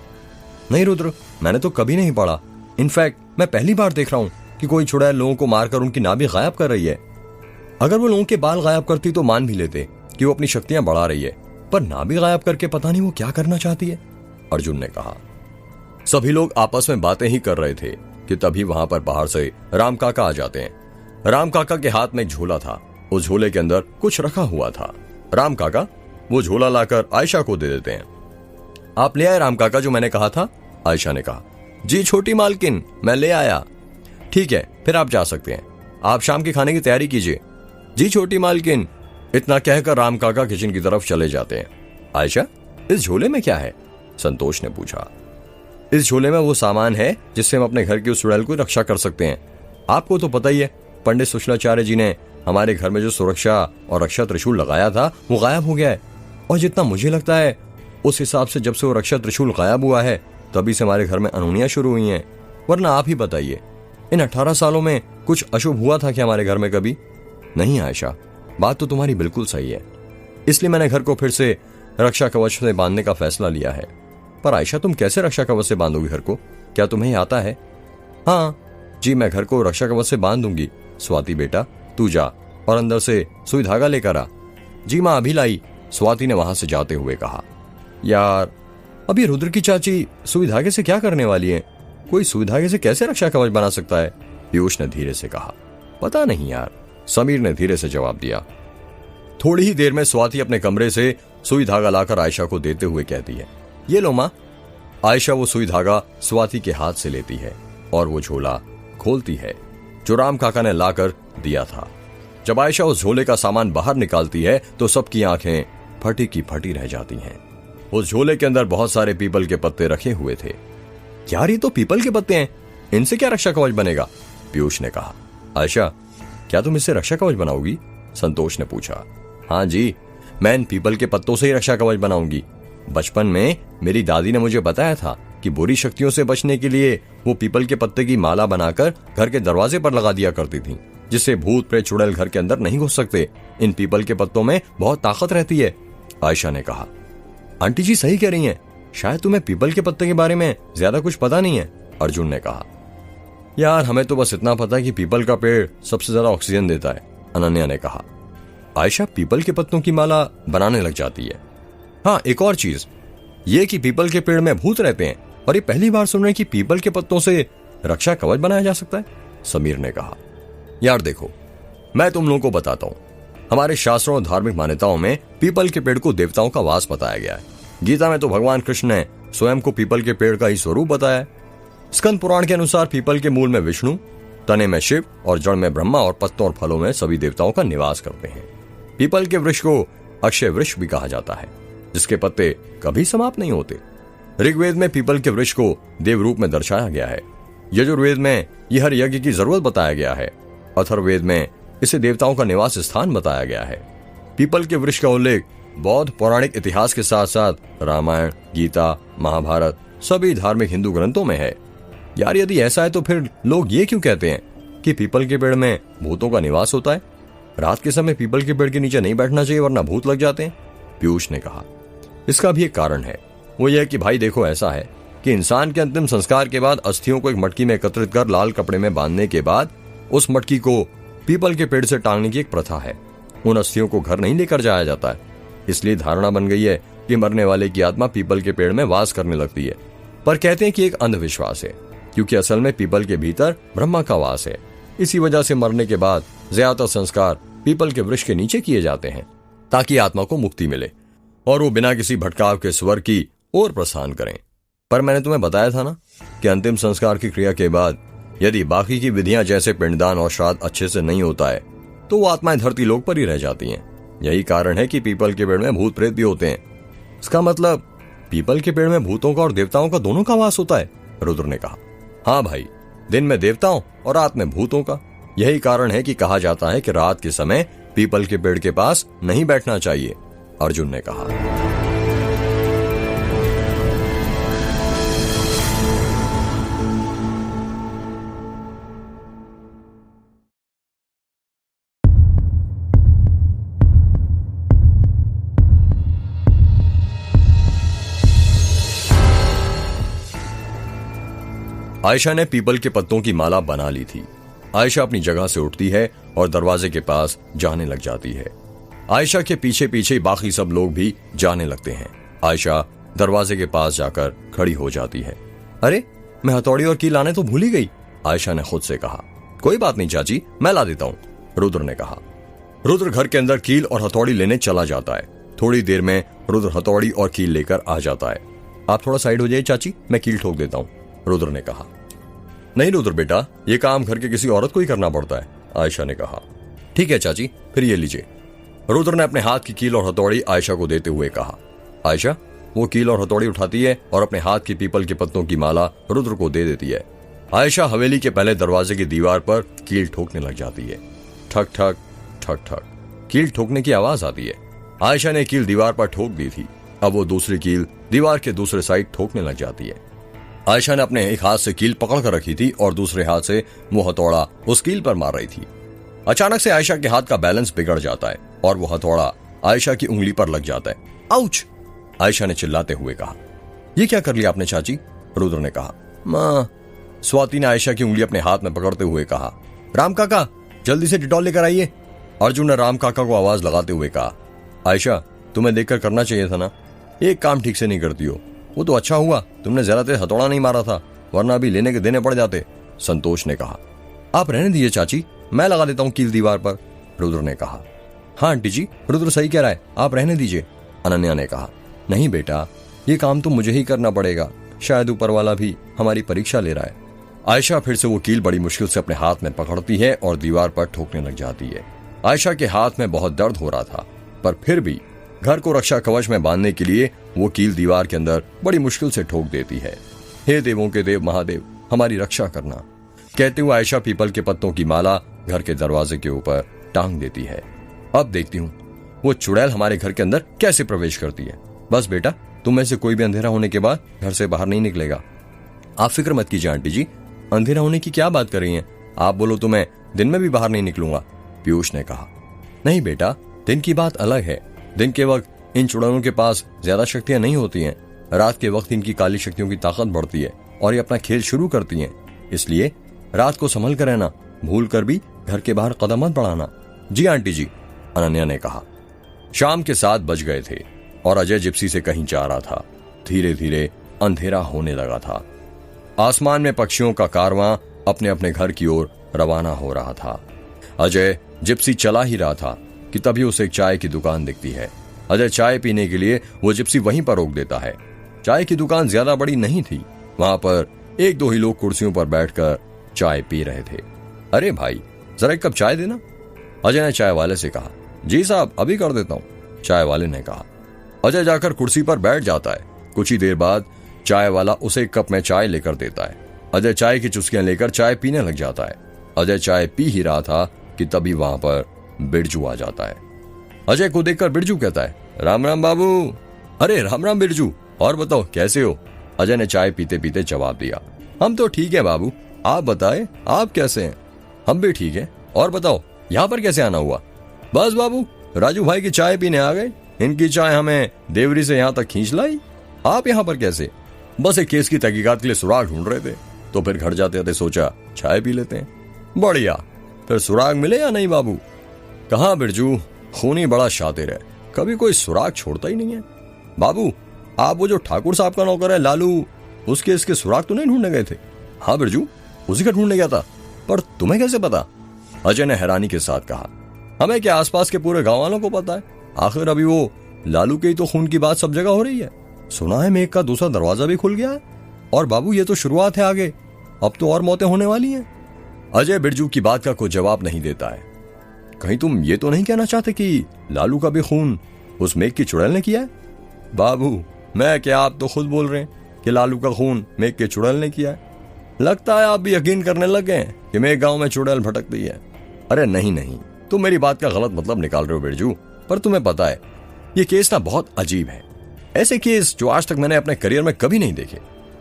नहीं रुद्र, मैंने तो कभी नहीं पढ़ा। इनफैक्ट मैं पहली बार देख रहा हूं कि कोई चुड़ैल लोगों को मारकर उनकी नाभि गायब कर रही है। अगर वो लोगों के बाल गायब करती तो मान भी लेते कि वो अपनी शक्तियां बढ़ा रही है, पर नाभि गायब करके पता नहीं वो क्या करना चाहती है, अर्जुन ने कहा। सभी लोग आपस में बातें ही कर रहे थे कि तभी वहां पर बाहर से राम काका आ जाते हैं। राम काका के हाथ में एक झोला था, उस झोले के अंदर कुछ रखा हुआ था। राम काका वो झोला लाकर आयशा को दे देते हैं। आप ले आए राम काका जो मैंने कहा था, आयशा ने कहा। जी छोटी मालकिन, मैं ले आया। ठीक है, फिर आप जा सकते हैं। आप शाम के खाने की तैयारी कीजिए। जी छोटी मालकिन। इतना कहकर राम काका किचन की तरफ चले जाते हैं। आयशा, इस झोले में क्या है? संतोष ने पूछा। इस झोले में वो सामान है जिससे हम अपने घर की उस चुड़ैल को रक्षा कर सकते हैं। आपको तो पता ही है, पंडित सुशलाचार्य जी ने हमारे घर में जो सुरक्षा और रक्षा त्रिशूल लगाया था वो गायब हो गया है। और जितना मुझे लगता है उस हिसाब से जब से वो रक्षा त्रिशूल गायब हुआ है तभी से हमारे घर में अनहोनियां शुरू हुई हैं। वरना आप ही बताइए, इन 18 सालों में कुछ अशुभ हुआ था क्या हमारे घर में कभी? नहीं आयशा, बात तो तुम्हारी बिल्कुल सही है। इसलिए मैंने घर को फिर से रक्षा कवच से बांधने का फैसला लिया है। पर आयशा, तुम कैसे रक्षा कवच से बांधोगी घर को? क्या तुम्हें आता है? हाँ जी, मैं घर को रक्षा कवच से बांध दूंगी। स्वाति बेटा, तू जा और अंदर से सुई धागा लेकर आ। जी माँ, अभी लाई, स्वाति ने वहां से जाते हुए कहा। यार, अभी रुद्र की चाची सुई धागे से क्या करने वाली है? कोई सुई धागे से कैसे रक्षा कवच बना सकता है? पीयूष ने धीरे से कहा। पता नहीं यार, समीर ने धीरे से जवाब दिया। थोड़ी ही देर में स्वाति अपने कमरे से सुई धागा लाकर आयशा को देते हुए कहती है, ये लो मां। आयशा वो सुई धागा स्वाति के हाथ से लेती है और वो झोला खोलती है जो राम काका ने लाकर दिया था। जब आयशा उस झोले का सामान बाहर निकालती है तो सबकी आंखें फटी की फटी रह जाती हैं। उस झोले के अंदर बहुत सारे पीपल के पत्ते रखे हुए थे। यार, ये तो पीपल के पत्ते हैं, इनसे क्या रक्षा कवच बनेगा? पीयूष ने कहा। आयशा, क्या तुम इससे रक्षा कवच बनाओगी? संतोष ने पूछा। हाँ जी, मैं इन पीपल के पत्तों से ही रक्षा कवच बनाऊंगी। बचपन में मेरी दादी ने मुझे बताया था कि बुरी शक्तियों से बचने के लिए वो पीपल के पत्ते की माला बनाकर घर के दरवाजे पर लगा दिया करती थी, जिससे भूत प्रेत चुड़ैल घर के अंदर नहीं घुस सकते। इन पीपल के पत्तों में बहुत ताकत रहती है, आयशा ने कहा। आंटी जी सही कह रही हैं, शायद तुम्हें पीपल के पत्ते के बारे में ज्यादा कुछ पता नहीं है, अर्जुन ने कहा। यार, हमें तो बस इतना पता है कि पीपल का पेड़ सबसे ज्यादा ऑक्सीजन देता है, अनन्या ने कहा। आयशा पीपल के पत्तों की माला बनाने लग जाती है। हाँ, एक और चीज ये कि पीपल के पेड़ में भूत रहते हैं, और ये पहली बार सुन रहे हैं कि पीपल के पत्तों से रक्षा कवच बनाया जा सकता है, समीर ने कहा। यार देखो, मैं तुम लोगों को बताता हूं, हमारे शास्त्रों और धार्मिक मान्यताओं में पीपल के पेड़ को देवताओं का वास बताया गया है। गीता में तो भगवान कृष्ण ने स्वयं को पीपल के पेड़ का ही स्वरूप बताया है। स्कंद पुराण के अनुसार पीपल के मूल में विष्णु, तने में शिव और जड़ में ब्रह्मा और पत्तों और फलों में सभी देवताओं का निवास करते हैं। पीपल के वृक्ष को अक्षय वृक्ष भी कहा जाता है, जिसके पत्ते कभी समाप्त नहीं होते। ऋग्वेद में पीपल के वृक्ष को देव रूप में दर्शाया गया है। यजुर्वेद में यह हर यज्ञ की जरूरत बताया गया है। अथर्ववेद में इसे देवताओं का निवास स्थान बताया गया है। पीपल के वृक्ष का उल्लेख बौद्ध पौराणिक इतिहास के साथ साथ रामायण, गीता, महाभारत सभी धार्मिक हिंदू ग्रंथों में है। यार, यदि ऐसा है तो फिर लोग ये क्यों कहते हैं कि पीपल के पेड़ में भूतों का निवास होता है? रात के समय पीपल के पेड़ के नीचे नहीं बैठना चाहिए वरना भूत लग जाते हैं, पीयूष ने कहा। इसका भी एक कारण है, वो यह कि भाई देखो, ऐसा है कि इंसान के अंतिम संस्कार के बाद अस्थियों को एक मटकी में एकत्रित कर लाल कपड़े में बांधने के बाद उस मटकी को पीपल के पेड़ से टांगने की एक प्रथा है। उन अस्थियों को घर नहीं लेकर जाया जाता है, इसलिए धारणा बन गई है कि मरने वाले की आत्मा पीपल के पेड़ में वास करने लगती है। पर कहते हैं कि एक अंधविश्वास है, क्योंकि असल में पीपल के भीतर ब्रह्मा का वास है। इसी वजह से मरने के बाद ज्यादातर संस्कार पीपल के वृक्ष के नीचे किए जाते हैं, ताकि आत्मा को मुक्ति मिले और वो बिना किसी भटकाव के स्वर्ग की ओर प्रस्थान करें। पर मैंने तुम्हें बताया था ना कि अंतिम संस्कार की क्रिया के बाद यदि बाकी की विधियां जैसे पिंडदान और श्राद्ध अच्छे से नहीं होता है तो वो आत्माएं धरती लोक पर ही रह जाती हैं। यही कारण है कि पीपल के पेड़ में भूत प्रेत भी होते हैं। इसका मतलब पीपल के पेड़ में भूतों का और देवताओं का दोनों का वास होता है, रुद्र ने कहा। हाँ भाई, दिन में देवताओं और रात में भूतों का। यही कारण है कि कहा जाता है कि रात के समय पीपल के पेड़ के पास नहीं बैठना चाहिए, अर्जुन ने कहा। आयशा ने पीपल के पत्तों की माला बना ली थी। आयशा अपनी जगह से उठती है और दरवाजे के पास जाने लग जाती है। आयशा के पीछे पीछे बाकी सब लोग भी जाने लगते हैं। आयशा दरवाजे के पास जाकर खड़ी हो जाती है। अरे, मैं हथौड़ी और कील लाने तो भूल ही गई, आयशा ने खुद से कहा। कोई बात नहीं चाची, मैं ला देता हूं, रुद्र ने कहा। रुद्र घर के अंदर कील और हथौड़ी लेने चला जाता है। थोड़ी देर में रुद्र हथौड़ी और कील लेकर आ जाता है। आप थोड़ा साइड हो जाइए चाची, मैं कील ठोक देता हूं, रुद्र ने कहा। नहीं रुद्र बेटा, ये काम घर के किसी औरत को ही करना पड़ता है, आयशा ने कहा। ठीक है चाची, फिर ये लीजिए, रुद्र ने अपने हाथ की कील और हथौड़ी आयशा को देते हुए कहा। आयशा वो कील और हथौड़ी उठाती है और अपने हाथ की पीपल के पत्तों की माला रुद्र को दे देती है। आयशा हवेली के पहले दरवाजे की दीवार पर कील ठोकने लग जाती है। ठक ठक ठक ठक कील ठोकने की आवाज आती है। आयशा ने कील दीवार पर ठोक दी थी, अब वो दूसरी कील दीवार के दूसरे साइड ठोकने लग जाती है। आयशा ने अपने एक हाथ से कील पकड़ कर रखी थी और दूसरे हाथ से वो हथौड़ा उस कील पर मार रही थी। अचानक से आयशा के हाथ का बैलेंस बिगड़ जाता है और वो हथौड़ा आयशा की उंगली पर लग जाता है। आउच! आयशा ने चिल्लाते हुए कहा। ये क्या कर लिया आपने चाची, रुद्र ने कहा। माँ, स्वाति ने आयशा की उंगली अपने हाथ में पकड़ते हुए कहा। राम काका, जल्दी से डिटॉल लेकर आइए, अर्जुन ने राम काका को आवाज लगाते हुए कहा। आयशा, तुम्हें देखकर करना चाहिए था ना, एक काम ठीक से नहीं करती हो। वो तो अच्छा हुआ तुमने जरा तेज हथौड़ा नहीं मारा था, वरना अभी लेने के देने पड़ जाते, संतोष ने कहा। आप रहने दीजिए चाची, मैं लगा देता हूँ कील दीवार पर, रुद्र ने कहा। हाँ आंटी जी, रुद्र सही कह रहा है, आप रहने दीजिए, अनन्या ने कहा। नहीं बेटा, ये काम तो मुझे ही करना पड़ेगा, शायद ऊपर वाला भी हमारी परीक्षा ले रहा है। आयशा फिर से वो कील बड़ी मुश्किल से अपने हाथ में पकड़ती है और दीवार पर ठोकने लग जाती है। आयशा के हाथ में बहुत दर्द हो रहा था, पर फिर भी घर को रक्षा कवच में बांधने के लिए वो कील दीवार के अंदर बड़ी मुश्किल से ठोक देती है। हे देवों के देव महादेव, हमारी रक्षा करना, कहते हुए आयशा पीपल के पत्तों की माला घर के दरवाजे के ऊपर टांग देती है। अब देखती हूँ वो चुड़ैल हमारे घर के अंदर कैसे प्रवेश करती है। बस बेटा, तुम में से कोई भी अंधेरा होने के बाद घर से बाहर नहीं निकलेगा। आप फिक्र मत कीजिए आंटी जी, अंधेरा होने की क्या बात कर रही हैं? आप बोलो तो मैं दिन में भी बाहर नहीं निकलूंगा, पीयूष ने कहा। नहीं बेटा, दिन की बात अलग है। दिन के वक्त इन चुड़ैलों के पास ज्यादा शक्तियां नहीं होती हैं। रात के वक्त इनकी काली शक्तियों की ताकत बढ़ती है और ये अपना खेल शुरू करती हैं। इसलिए रात को संभल कर रहना, भूल कर भी घर के बाहर कदम मत बढ़ाना। जी आंटी जी, अनन्या ने कहा। शाम के 7 बज गए थे और अजय जिप्सी से कहीं जा रहा था। धीरे धीरे अंधेरा होने लगा था। आसमान में पक्षियों का कारवां अपने अपने घर की ओर रवाना हो रहा था। अजय जिप्सी चला ही रहा था कि तभी उसे एक चाय की दुकान दिखती है। अजय चाय पीने के लिए वो जिप्सी वहीं पर रोक देता है। चाय की दुकान ज्यादा बड़ी नहीं थी, वहां पर 1-2 ही लोग कुर्सियों पर बैठकर चाय पी रहे थे। अरे भाई, जरा एक कप चाय देना, अजय ने चाय वाले से कहा। जी साहब, अभी कर देता हूं, चाय वाले ने कहा। अजय जाकर कुर्सी पर बैठ जाता है। कुछ ही देर बाद चाय वाला उसे एक कप में चाय लेकर देता है। अजय चाय की चुस्कियां लेकर चाय पीने लग जाता है। अजय चाय पी ही रहा था कि तभी वहां पर बिरजू आ जाता है। अजय को देखकर बिरजू कहता है, राम राम बाबू। अरे राम राम बिरजू, और बताओ कैसे हो? अजय ने चाय पीते पीते जवाब दिया। हम तो ठीक है बाबू, आप बताएं आप कैसे हैं? हम भी ठीक है, और बताओ यहाँ पर कैसे आना हुआ? बस बाबू, राजू भाई की चाय पीने आ गए, इनकी चाय हमें देवरी से यहाँ तक खींच लाई। आप यहाँ पर कैसे? बस एक केस की तहकीकात के लिए सुराग ढूंढ रहे थे, तो फिर घर जाते थे सोचा चाय पी लेते हैं। बढ़िया, फिर सुराग मिले या नहीं बाबू? कहाँ बिरजू, खूनी बड़ा शातिर है, कभी कोई सुराग छोड़ता ही नहीं है। बाबू, आप वो जो ठाकुर साहब का नौकर है लालू, उसके इसके सुराग तो नहीं ढूंढने गए थे? हाँ बिरजू, उसी का ढूंढने गया था, पर तुम्हें कैसे पता? अजय ने हैरानी के साथ कहा। हमें क्या, आसपास के पूरे गांव वालों को पता है। आखिर अभी वो लालू के ही तो खून की बात सब जगह हो रही है। सुना है मेघ का दूसरा दरवाजा भी खुल गया है। और बाबू, ये तो शुरुआत है, आगे अब तो और मौतें होने वाली हैं। अजय बिरजू की बात का कोई जवाब नहीं देता है। कहीं तुम ये तो नहीं कहना चाहते कि लालू का भी खून उस मेघ की चुड़ैल ने किया है? बाबू, मैं क्या, आप तो खुद बोल रहे हैं कि लालू का खून मेघ के चुड़ैल ने किया है। लगता है आप भी यकीन करने लग गए कि मेघ गांव में चुड़ैल भटकती है। अरे नहीं नहीं, तुम मेरी बात का गलत मतलब निकाल रहे हो बिरजू। पर तुम्हें पता है, ये केस ना बहुत अजीब है। ऐसे केस जो आज तक मैंने अपने करियर में कभी नहीं देखे।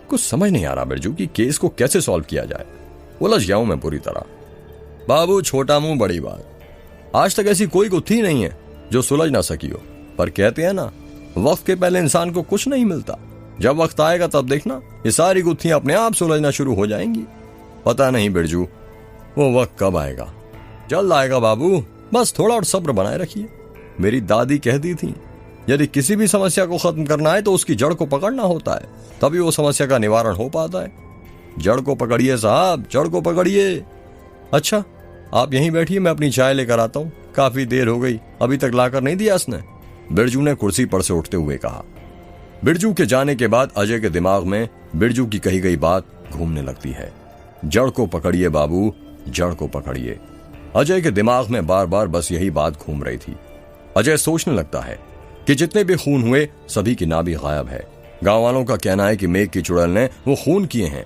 कुछ समझ नहीं आ रहा बिरजू कि केस को कैसे सॉल्व किया जाए। उलझ गया हूं मैं पूरी तरह। बाबू, छोटा मुंह बड़ी बात। आज तक ऐसी कोई गुत्थी नहीं है जो सुलझ ना सकी हो। पर कहते हैं ना, वक्त के पहले इंसान को कुछ नहीं मिलता। जब वक्त आएगा तब देखना, ये सारी गुत्थियां अपने आप सुलझना शुरू हो जाएंगी। पता नहीं बिरजू, वो वक्त कब आएगा। जल्द आएगा बाबू, बस थोड़ा और सब्र बनाए रखिए। मेरी दादी कहती थी, यदि किसी भी समस्या को खत्म करना है तो उसकी जड़ को पकड़ना होता है, तभी वो समस्या का निवारण हो पाता है। जड़ को पकड़िए साहब, जड़ को पकड़िए। अच्छा, आप यहीं बैठिए, मैं अपनी चाय लेकर आता हूँ। काफी देर हो गई, अभी तक लाकर नहीं दिया उसने, बिरजू ने कुर्सी पर से उठते हुए कहा। बिरजू के जाने के बाद अजय के दिमाग में बिरजू की कही गई बात घूमने लगती है। जड़ को पकड़िए बाबू, जड़ को पकड़िए। अजय के दिमाग में बार बार बस यही बात घूम रही थी। अजय सोचने लगता है कि जितने भी खून हुए सभी की नाभि गायब है। गांव वालों का कहना है कि मेघ की चुड़ैल ने वो खून किए हैं।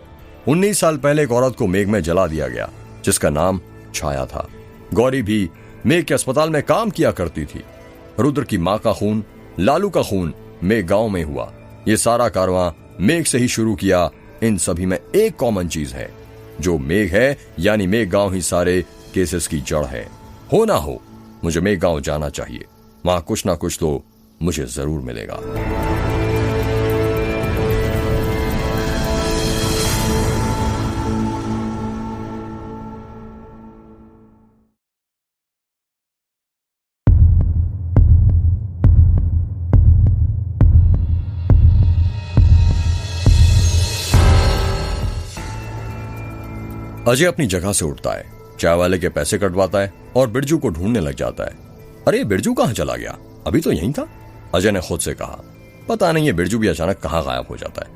19 साल पहले एक औरत को मेघ में जला दिया गया, जिसका नाम छाया था। गौरी भी मेघ के अस्पताल में काम किया करती थी। रुद्र की मां का खून, लालू का खून मेघ गांव में हुआ। ये सारा कारवां मेघ से ही शुरू किया। इन सभी में एक कॉमन चीज है, जो मेघ है, यानी मेघ गांव ही सारे केसेस की जड़ है। हो ना हो, मुझे मेघ गांव जाना चाहिए। वहां कुछ ना कुछ तो मुझे जरूर मिलेगा। अजय अपनी जगह से उठता है, चाय वाले के पैसे कटवाता है और बिरजू को ढूंढने लग जाता है। अरे बिरजू कहां चला गया, अभी तो यहीं था, अजय ने खुद से कहा। पता नहीं ये बिरजू भी अचानक कहां गायब हो जाता है।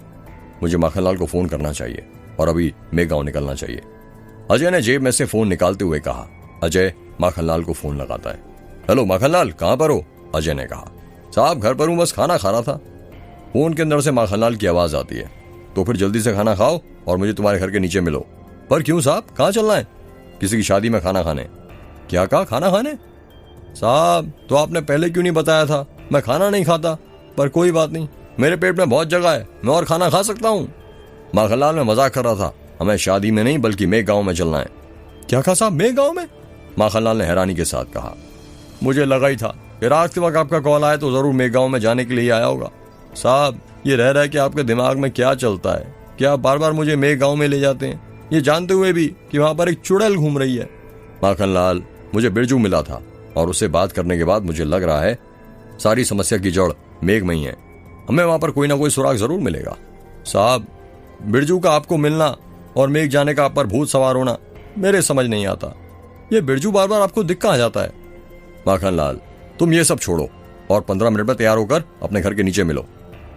मुझे माखनलाल को फोन करना चाहिए और अभी मैं गांव निकलना चाहिए। अजय ने जेब में से फोन निकालते हुए कहा। अजय माखनलाल को फोन लगाता है। हेलो माखनलाल, कहां पर हो? अजय ने कहा। साहब घर पर हूं, बस खाना खा रहा था। फोन के अंदर से माखनलाल की आवाज आती है। तो फिर जल्दी से खाना खाओ और मुझे तुम्हारे घर के नीचे मिलो। पर क्यों साहब, कहां चलना है? किसी की शादी में खाना खाने। क्या कहा, खाना खाने? साहब तो आपने पहले क्यों नहीं बताया था? मैं खाना नहीं खाता। पर कोई बात नहीं, मेरे पेट में बहुत जगह है, मैं और खाना खा सकता हूँ। माखनलाल में मजाक कर रहा था, हमें शादी में नहीं बल्कि मेघ गांव में चलना है। क्या कहा साहब, मेघ गांव में? माखनलाल ने हैरानी के साथ कहा। मुझे लगा ही था कि रात के वक्त आपका कॉल आया तो जरूर मेघ गांव में जाने के लिए आया होगा। साहब ये रह रहा है कि आपके दिमाग में क्या चलता है कि आप बार बार मुझे मेघ गांव में ले जाते हैं, ये जानते हुए भी कि वहां पर एक चुड़ैल घूम रही है। माखनलाल, मुझे बिरजू मिला था और उससे बात करने के बाद मुझे लग रहा है सारी समस्या की जड़ मेघ में ही है। हमें वहां पर कोई ना कोई सुराग जरूर मिलेगा। साहब बिरजू का आपको मिलना और मेघ जाने का आप पर भूत सवार होना मेरे समझ नहीं आता। ये बिरजू बार बार आपको दिख कहां जाता है? माखनलाल तुम ये सब छोड़ो और 15 मिनट में तैयार होकर अपने घर के नीचे मिलो।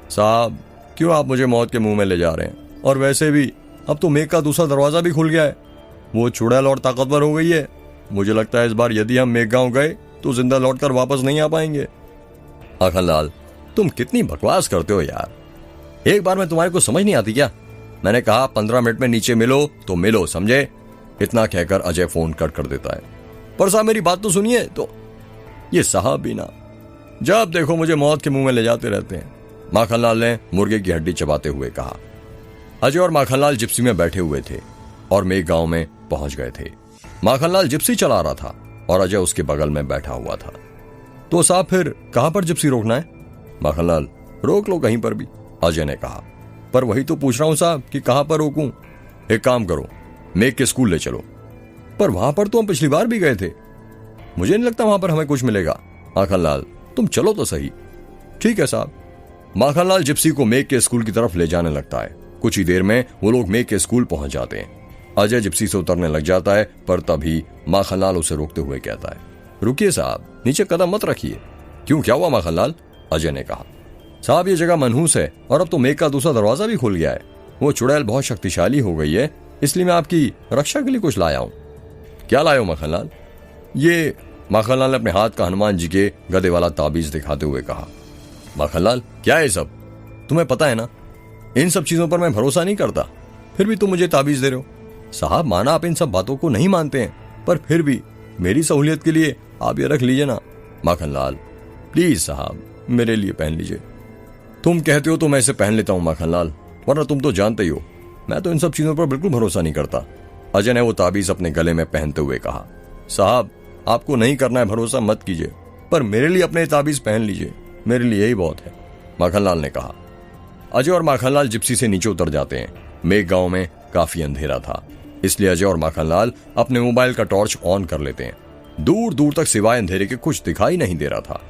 साहब क्यों आप मुझे मौत के मुंह में ले जा रहे हैं? और वैसे भी अब तो मेघ का दूसरा दरवाजा भी खुल गया है, वो चुड़ैल और ताकतवर हो गई है। मुझे लगता है इस बार यदि हम मेघ गांव गए तो जिंदा लौटकर वापस नहीं आ पाएंगे। माखनलाल तुम कितनी बकवास करते हो यार, एक बार में तुम्हारे को समझ नहीं आती क्या? मैंने कहा 15 मिनट में नीचे मिलो तो मिलो, समझे? इतना कहकर अजय फोन कट कर देता है। पर साहब मेरी बात तो सुनिए। तो ये साहब भी ना, जब देखो मुझे मौत के मुंह में ले जाते रहते हैं, माखनलाल ने मुर्गे की हड्डी चबाते हुए कहा। अजय और माखनलाल जिप्सी में बैठे हुए थे और मेघ गांव में पहुंच गए थे। माखनलाल जिप्सी चला रहा था और अजय उसके बगल में बैठा हुआ था। तो साहब फिर कहां पर जिप्सी रोकना है? माखनलाल रोक लो कहीं पर भी, अजय ने कहा। पर वही तो पूछ रहा हूं साहब कि कहां पर रोकूं? एक काम करो, मेघ के स्कूल ले चलो। पर वहां पर तो हम पिछली बार भी गए थे, मुझे नहीं लगता वहां पर हमें कुछ मिलेगा। माखनलाल तुम चलो तो सही। ठीक है साहब। माखनलाल जिप्सी को मेघ के स्कूल की तरफ ले जाने लगता है। कुछ ही देर में वो लोग मेघ के स्कूल पहुंच जाते हैं। अजय जिप्सी से उतरने लग जाता है, पर तभी माखनलाल उसे रोकते हुए कहता है, रुकिए साहब, नीचे कदम मत रखिए। क्यों, क्या हुआ माखनलाल? अजय ने कहा। साहब ये जगह मनहूस है और अब तो मेघ का दूसरा दरवाजा भी खुल गया है। वो चुड़ैल बहुत शक्तिशाली हो गई है, इसलिए मैं आपकी रक्षा के लिए कुछ लाया हूं। क्या लाए हो माखनलाल? ये, माखनलाल ने अपने हाथ का हनुमान जी के गदे वाला ताबीज दिखाते हुए कहा। माखनलाल क्या है सब? तुम्हें पता है ना इन सब चीजों पर मैं भरोसा नहीं करता, फिर भी तुम मुझे ताबीज दे रहे हो। साहब माना आप इन सब बातों को नहीं मानते हैं, पर फिर भी मेरी सहूलियत के लिए आप ये रख लीजिए ना। माखनलाल प्लीज साहब मेरे लिए पहन लीजिए। तुम कहते हो तो मैं इसे पहन लेता हूं माखनलाल, वरना तुम तो जानते ही हो मैं तो इन सब चीजों पर बिल्कुल भरोसा नहीं करता। अजय ने वो ताबीज अपने गले में पहनते हुए कहा। साहब आपको नहीं करना है भरोसा मत कीजिए, पर मेरे लिए अपने ताबीज पहन लीजिए, मेरे लिए यही बहुत है। माखनलाल ने कहा। अजय और माखनलाल जिप्सी से नीचे उतर जाते हैं। मेघ गांव में काफी अंधेरा था, इसलिए अजय और माखनलाल अपने मोबाइल का टॉर्च ऑन कर लेते हैं। दूर दूर तक सिवाय अंधेरे के कुछ दिखाई नहीं दे रहा था।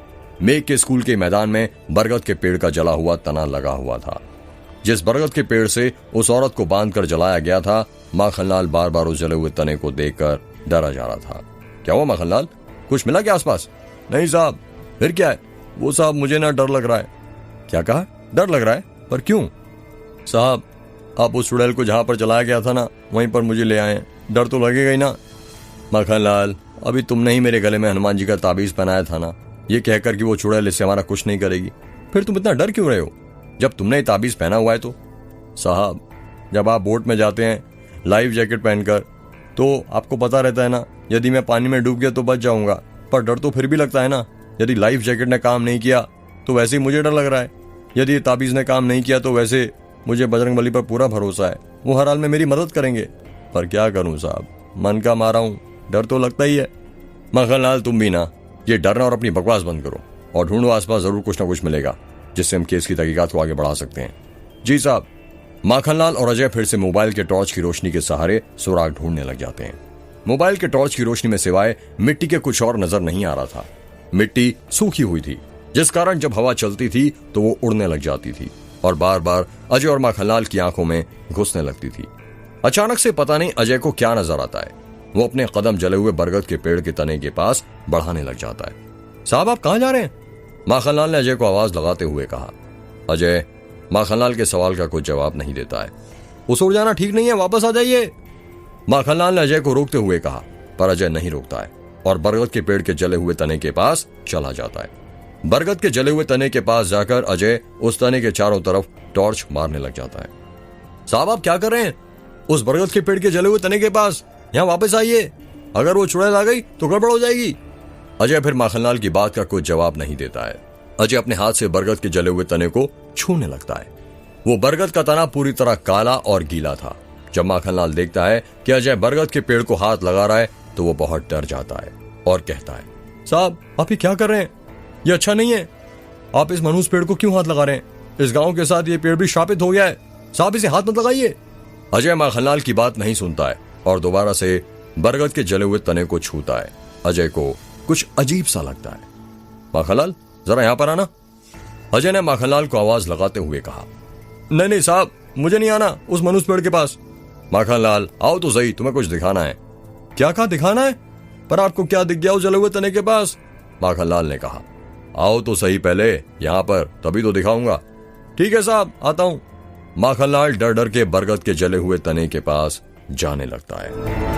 मेघ के स्कूल के मैदान में बरगद के पेड़ का जला हुआ तना लगा हुआ था। जिस बरगद के पेड़ से उस औरत को बांधकर जलाया गया था, माखनलाल बार बार उस जले हुए तने को देखकर डरा जा रहा था। क्या हुआ माखनलाल, कुछ मिला क्या आसपास? नहीं साहब। फिर क्या है? वो साहब मुझे ना डर लग रहा है। क्या कहा? डर लग रहा है? पर क्यों? साहब आप उस चुड़ैल को जहां पर जलाया गया था ना, वहीं पर मुझे ले आए। डर तो लगेगा ही ना। माखनलाल अभी तुमने ही मेरे गले में हनुमान जी का ताबीज पहनाया था ना, ये कहकर कि वो चुड़ैल इससे हमारा कुछ नहीं करेगी। फिर तुम इतना डर क्यों रहे हो जब तुमने ताबीज पहना हुआ है तो? साहब जब आप बोट में जाते हैं लाइफ जैकेट पहनकर, तो आपको पता रहता है ना, यदि मैं पानी में डूब गया तो बच जाऊंगा, पर डर तो फिर भी लगता है ना। यदि लाइफ जैकेट ने काम नहीं किया तो वैसे ही मुझे डर लग रहा है। यदि ये ताबीज ने काम नहीं किया तो वैसे मुझे बजरंगबली पर पूरा भरोसा है, वो हर हाल में मेरी मदद करेंगे। पर क्या करूं साहब, मन का मारा हूं, डर तो लगता ही है। माखनलाल तुम भी ना ये डरना और अपनी बकवास बंद करो और ढूंढो, आसपास जरूर कुछ ना कुछ मिलेगा जिससे हम केस की तहकीकात को आगे बढ़ा सकते हैं। जी साहब। माखनलाल और अजय फिर से मोबाइल के टॉर्च की रोशनी के सहारे सुराग ढूंढने लग जाते हैं। मोबाइल के टॉर्च की रोशनी में सिवाय मिट्टी के कुछ और नजर नहीं आ रहा था। मिट्टी सूखी हुई थी, जिस कारण जब हवा चलती थी तो वो उड़ने लग जाती थी और बार बार अजय और माखनलाल की आंखों में घुसने लगती थी। अचानक से पता नहीं अजय को क्या नजर आता है, वो अपने कदम जले हुए बरगद के पेड़ के तने के पास बढ़ाने लग जाता है। साहब आप कहां जा रहे हैं? माखनलाल ने अजय को आवाज लगाते हुए कहा। अजय माखनलाल के सवाल का कोई जवाब नहीं देता है। उस ओर जाना ठीक नहीं है, वापस आ जाइए, माखनलाल ने अजय को रोकते हुए कहा। पर अजय नहीं रोकता है और बरगद के पेड़ के जले हुए तने के पास चला जाता है। बरगद के जले हुए तने के पास जाकर अजय उस तने के चारों तरफ टॉर्च मारने लग जाता है। साहब आप क्या कर रहे हैं? उस बरगद के पेड़ के जले हुए तने के पास, यहाँ वापस आइए, अगर वो चुड़ैल आ गई तो गड़बड़ हो जाएगी। अजय फिर माखनलाल की बात का कोई जवाब नहीं देता है। अजय अपने हाथ से बरगद के जले हुए तने को छूने लगता है। वो बरगद का तना पूरी तरह काला और गीला था। जब माखनलाल देखता है कि अजय बरगद के पेड़ को हाथ लगा रहा है तो वो बहुत डर जाता है और कहता है, साहब आप ये क्या कर रहे हैं? ये अच्छा नहीं है। आप इस मनुष्य पेड़ को क्यों हाथ लगा रहे हैं? इस गांव के साथ ये पेड़ भी शापित हो गया है। साहब इसे हाथ मत लगाइए। अजय माखनलाल की बात नहीं सुनता है और दोबारा से बरगद के जले हुए तने को छूता है। अजय को कुछ अजीब सा लगता है। माखनलाल जरा यहां पर आना, अजय ने माखनलाल को आवाज लगाते हुए कहा। नहीं नहीं साहब, मुझे नहीं आना उस मनुष्य पेड़ के पास। माखनलाल आओ तो सही, तुम्हें कुछ दिखाना है। क्या कहा दिखाना है? पर आपको क्या दिख गया उस जले हुए तने के पास? माखनलाल ने कहा। आओ तो सही पहले यहां पर, तभी तो दिखाऊंगा। ठीक है साहब, आता हूं। माखनलाल डर डर के बरगद के जले हुए तने के पास जाने लगता है।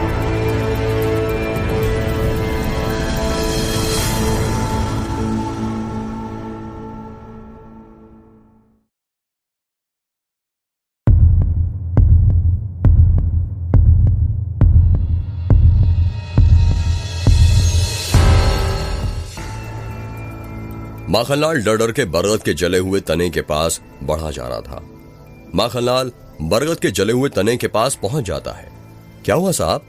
माखनलाल डर डर के बरगद के जले हुए तने के पास बढ़ा जा रहा था। माखनलाल बरगद के जले हुए तने के पास पहुंच जाता है। क्या हुआ साहब,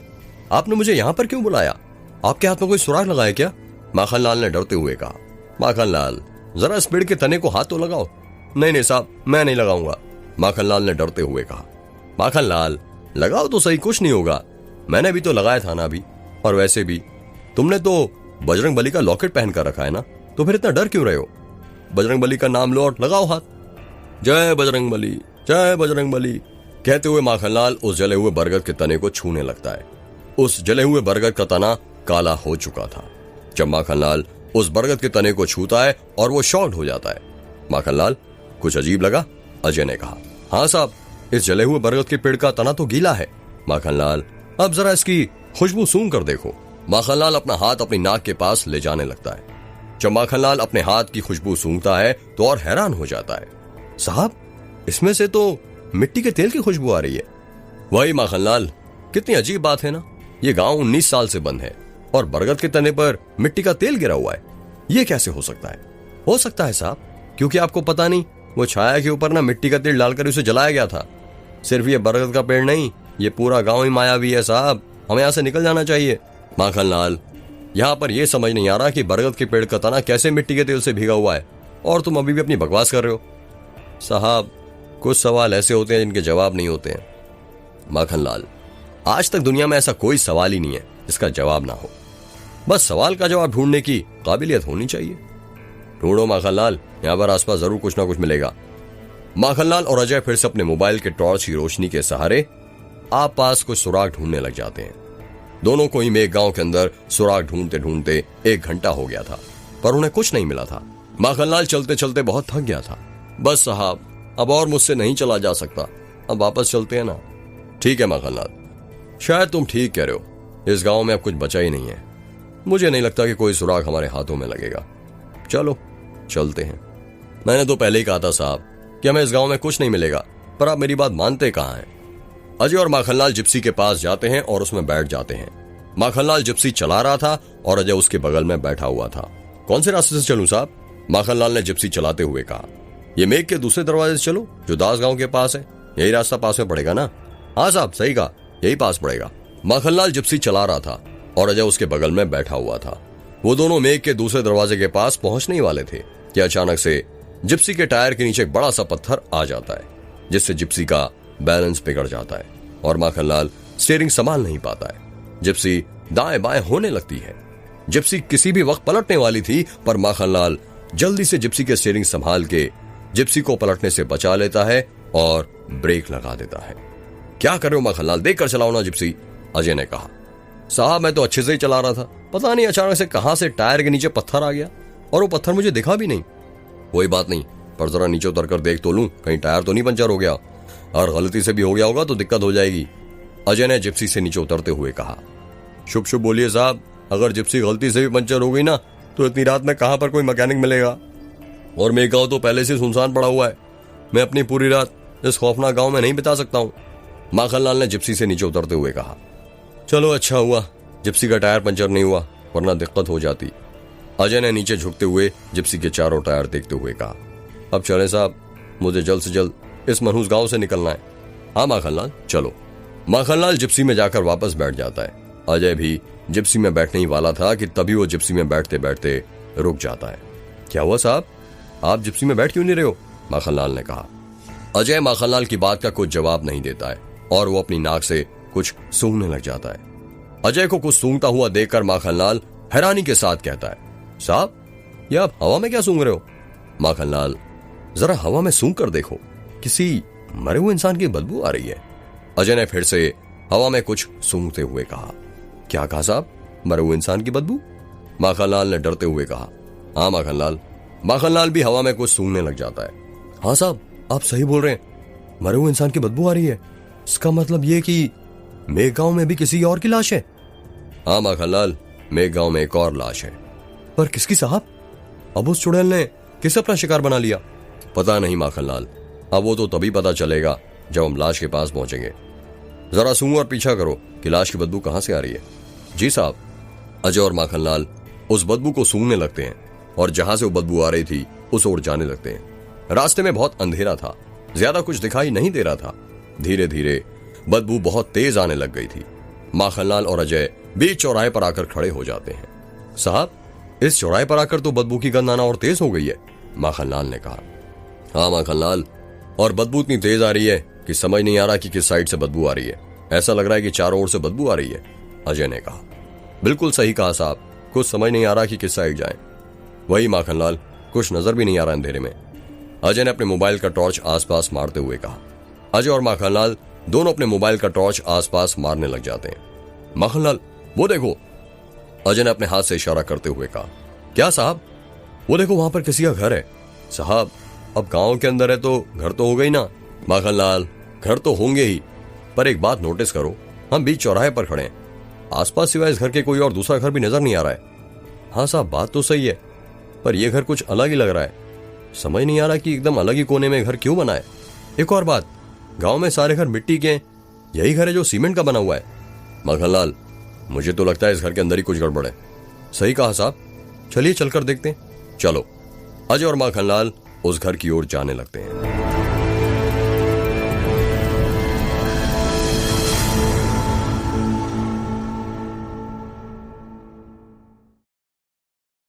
आपने मुझे यहां पर क्यों बुलाया? आपके हाथ में कोई सुराग लगाया क्या? माखनलाल ने डरते हुए कहा। माखनलाल जरा इस पेड़ के तने को हाथ तो लगाओ। नहीं नहीं साहब, मैं नहीं लगाऊंगा, माखनलाल ने डरते हुए कहा। माखनलाल लगाओ तो सही, कुछ नहीं होगा, मैंने भी तो लगाया था ना अभी। और वैसे भी तुमने तो बजरंगबली का लॉकेट पहन कर रखा है ना, तो फिर इतना डर क्यों रहे हो? बजरंगबली का नाम लो और लगाओ हाथ। जय बजरंगबली, जय बजरंगबली कहते हुए माखनलाल उस जले हुए बरगद के तने को छूने लगता है। उस जले हुए बरगद का तना काला हो चुका था। जब माखनलाल उस बरगद के तने को छूता है और वो शॉक्ड हो जाता है। माखनलाल कुछ अजीब लगा? अजय ने कहा। हाँ साहब, इस जले हुए बरगद के पेड़ का तना तो गीला है। माखनलाल अब जरा इसकी खुशबू सूंघ कर देखो। माखनलाल अपना हाथ अपनी नाक के पास ले जाने लगता है। जब माखनलाल अपने हाथ की खुशबू सूंघता है तो और हैरान हो जाता है। साहब इसमें से तो मिट्टी के तेल की खुशबू आ रही है। वही माखनलाल, कितनी अजीब बात है ना, ये गांव 19 साल से बंद है और बरगद के तने पर मिट्टी का तेल गिरा हुआ है। ये कैसे हो सकता है? हो सकता है साहब, क्योंकि आपको पता नहीं, वो छाया के ऊपर ना मिट्टी का तेल डालकर उसे जलाया गया था। सिर्फ ये बरगद का पेड़ नहीं, ये पूरा गांव ही मायावी है साहब, हमें यहां से निकल जाना चाहिए। माखनलाल यहाँ पर यह समझ नहीं आ रहा कि बरगद के पेड़ का तना कैसे मिट्टी के तेल से भीगा हुआ है और तुम अभी भी अपनी बकवास कर रहे हो। साहब कुछ सवाल ऐसे होते हैं जिनके जवाब नहीं होते हैं। माखनलाल, आज तक दुनिया में ऐसा कोई सवाल ही नहीं है जिसका जवाब ना हो, बस सवाल का जवाब ढूंढने की काबिलियत होनी चाहिए। ढूंढो माखनलाल, यहां पर आसपास जरूर कुछ ना कुछ मिलेगा। माखनलाल और अजय फिर से अपने मोबाइल के टॉर्च की रोशनी के सहारे आप पास कुछ सुराग ढूंढने लग जाते हैं। दोनों को ही मेघ गांव के अंदर सुराग ढूंढते ढूंढते 1 घंटा हो गया था, पर उन्हें कुछ नहीं मिला था। माखनलाल चलते चलते बहुत थक गया था। बस साहब, अब और मुझसे नहीं चला जा सकता, अब वापस चलते हैं ना। ठीक है माखनलाल, शायद तुम ठीक कह रहे हो, इस गांव में अब कुछ बचा ही नहीं है। मुझे नहीं लगता कि कोई सुराग हमारे हाथों में लगेगा। चलो चलते हैं। मैंने तो पहले ही कहा था साहब कि हमें इस गांव में कुछ नहीं मिलेगा, पर आप मेरी बात मानते कहां हैं। अजय और माखनलाल जिप्सी के पास जाते हैं और उसमें बैठ जाते हैं। माखनलाल जिप्सी चला रहा था और अजय उसके बगल में बैठा हुआ था। कौन से रास्ते से चलूं साहब? माखनलाल ने जिप्सी चलाते हुए कहा। ये मेघ के दूसरे दरवाजे से चलो जो दास गांव के पास है, यही रास्ता पास में पड़ेगा ना? हाँ साहब, सही कहा, यही पास पड़ेगा। माखनलाल जिप्सी चला रहा था और अजय उसके बगल में बैठा हुआ था। वो दोनों मेघ के दूसरे दरवाजे के पास पहुंचने ही वाले थे कि अचानक से जिप्सी के टायर के नीचे एक बड़ा सा पत्थर आ जाता है, जिससे जिप्सी का बैलेंस बिगड़ जाता है और माखनलाल स्टीयरिंग संभाल नहीं पाता है। जिप्सी दाएं बाएं होने लगती है। जिप्सी किसी भी वक्त पलटने वाली थी, पर माखनलाल जल्दी से जिप्सी के स्टीयरिंग संभाल के जिप्सी को पलटने से बचा लेता है और ब्रेक लगा देता है। क्या कर रहे हो माखनलाल, देख कर चलाओ ना जिप्सी, अजय ने कहा। साहब, मैं तो अच्छे से ही चला रहा था, पता नहीं अचानक से कहां से टायर के नीचे पत्थर आ गया और वो पत्थर मुझे दिखा भी नहीं। कोई बात नहीं, पर जरा नीचे उतर कर देख तो लूं, कहीं टायर तो नहीं पंचर हो गया, और गलती से भी हो गया होगा तो दिक्कत हो जाएगी, अजय ने जिप्सी से नीचे उतरते हुए कहा। शुभ शुभ बोलिए साहब, अगर जिप्सी गलती से भी पंचर हो गई ना तो इतनी रात में कहां पर कोई मैकेनिक मिलेगा, और मेरा गांव तो पहले से सुनसान पड़ा हुआ है। मैं अपनी पूरी रात इस खौफनाक गांव में नहीं बिता सकता हूं, माखनलाल ने जिप्सी से नीचे उतरते हुए कहा। चलो अच्छा हुआ जिप्सी का टायर पंचर नहीं हुआ, वरना दिक्कत हो जाती, अजय ने नीचे झुकते हुए जिप्सी के चारों टायर देखते हुए कहा। अब चले साहब, मुझे जल्द से जल्द इस मनहूस गांव से निकलना है। हाँ माखनलाल, चलो। माखनलाल जिप्सी में जाकर वापस बैठ जाता है। अजय भी जिप्सी में बैठने ही वाला था कि तभी वो जिप्सी में बैठते बैठते रुक जाता है। क्या हुआ साहब, आप जिप्सी में बैठ क्यों नहीं रहे हो? माखनलाल ने कहा। अजय माखनलाल की बात का कुछ जवाब नहीं देता है और वो अपनी नाक से कुछ सूंघने लग जाता है। अजय को कुछ सूंघता हुआ देखकर माखनलाल हैरानी के साथ कहता है, साहब, ये आप हवा में क्या सूंघ रहे हो? माखनलाल, जरा हवा में सूंघ कर देखो, किसी मरे हुए इंसान की बदबू आ रही है। अजय ने फिर से हवा में कुछ सूंघते हुए कहा। क्या कहा साहब, मरे हुए इंसान की बदबू? माखनलाल ने डरते हुए कहा। हाँ माखनलाल। माखनलाल भी हवा में कुछ सूंघने लग जाता है। हाँ साहब, आप सही बोल रहे हैं, मरे हुए इंसान की बदबू आ रही है। इसका मतलब ये कि मेघ गांव में भी किसी और की लाश है? हाँ माखनलाल, मेघ गांव में एक और लाश है। पर किसकी साहब? अब उस चुड़ैल ने किस अपना शिकार बना लिया? पता नहीं माखनलाल, अब वो तो तभी पता चलेगा जब हम लाश के पास पहुंचेंगे। जरा सूंघो और पीछा करो कि लाश की बदबू कहां से आ रही है। जी साहब। अजय और माखनलाल उस बदबू को सूंघने लगते हैं और जहां से वो बदबू आ रही थी उस ओर जाने लगते हैं। रास्ते में बहुत अंधेरा था, ज्यादा कुछ दिखाई नहीं दे रहा था। धीरे धीरे बदबू बहुत तेज आने लग गई थी। माखनलाल और अजय बीच चौराहे पर आकर खड़े हो जाते हैं। साहब, इस चौराहे पर आकर तो बदबू की गंध आना और तेज हो गई है, माखनलाल ने कहा। हाँ माखनलाल, और बदबू इतनी तेज आ रही है कि समझ नहीं आ रहा कि किस साइड से बदबू आ रही है। ऐसा लग रहा है कि चारों ओर से बदबू आ रही है, अजय ने कहा। बिल्कुल सही कहा साहब, कुछ समझ नहीं आ रहा कि किस साइड जाएं। वही माखनलाल, कुछ नजर भी नहीं आ रहा अंधेरे में, अजय ने अपने मोबाइल का टॉर्च आसपास मारते हुए कहा। अजय और माखनलाल दोनों अपने मोबाइल का टॉर्च आसपास मारने लग जाते हैं। माखनलाल, वो देखो, अजय ने अपने हाथ से इशारा करते हुए कहा। क्या साहब? वो देखो, वहां पर किसी का घर है। साहब, अब गांव के अंदर है तो घर तो हो गई ना। माखनलाल, घर तो होंगे ही, पर एक बात नोटिस करो, हम बीच चौराहे पर खड़े हैं, आसपास सिवाय इस घर के कोई और दूसरा घर भी नजर नहीं आ रहा है। हाँ साहब, बात तो सही है, पर यह घर कुछ अलग ही लग रहा है। समझ नहीं आ रहा कि एकदम अलग ही कोने में घर क्यों बना है। एक और बात, गांव में सारे घर मिट्टी के हैं, यही घर है जो सीमेंट का बना हुआ है। माखनलाल, मुझे तो लगता है इस घर के अंदर ही कुछ गड़बड़ है। सही कहा साहब, चलिए चलकर देखते हैं। चलो। अजय और माखनलाल उस घर की ओर जाने लगते हैं।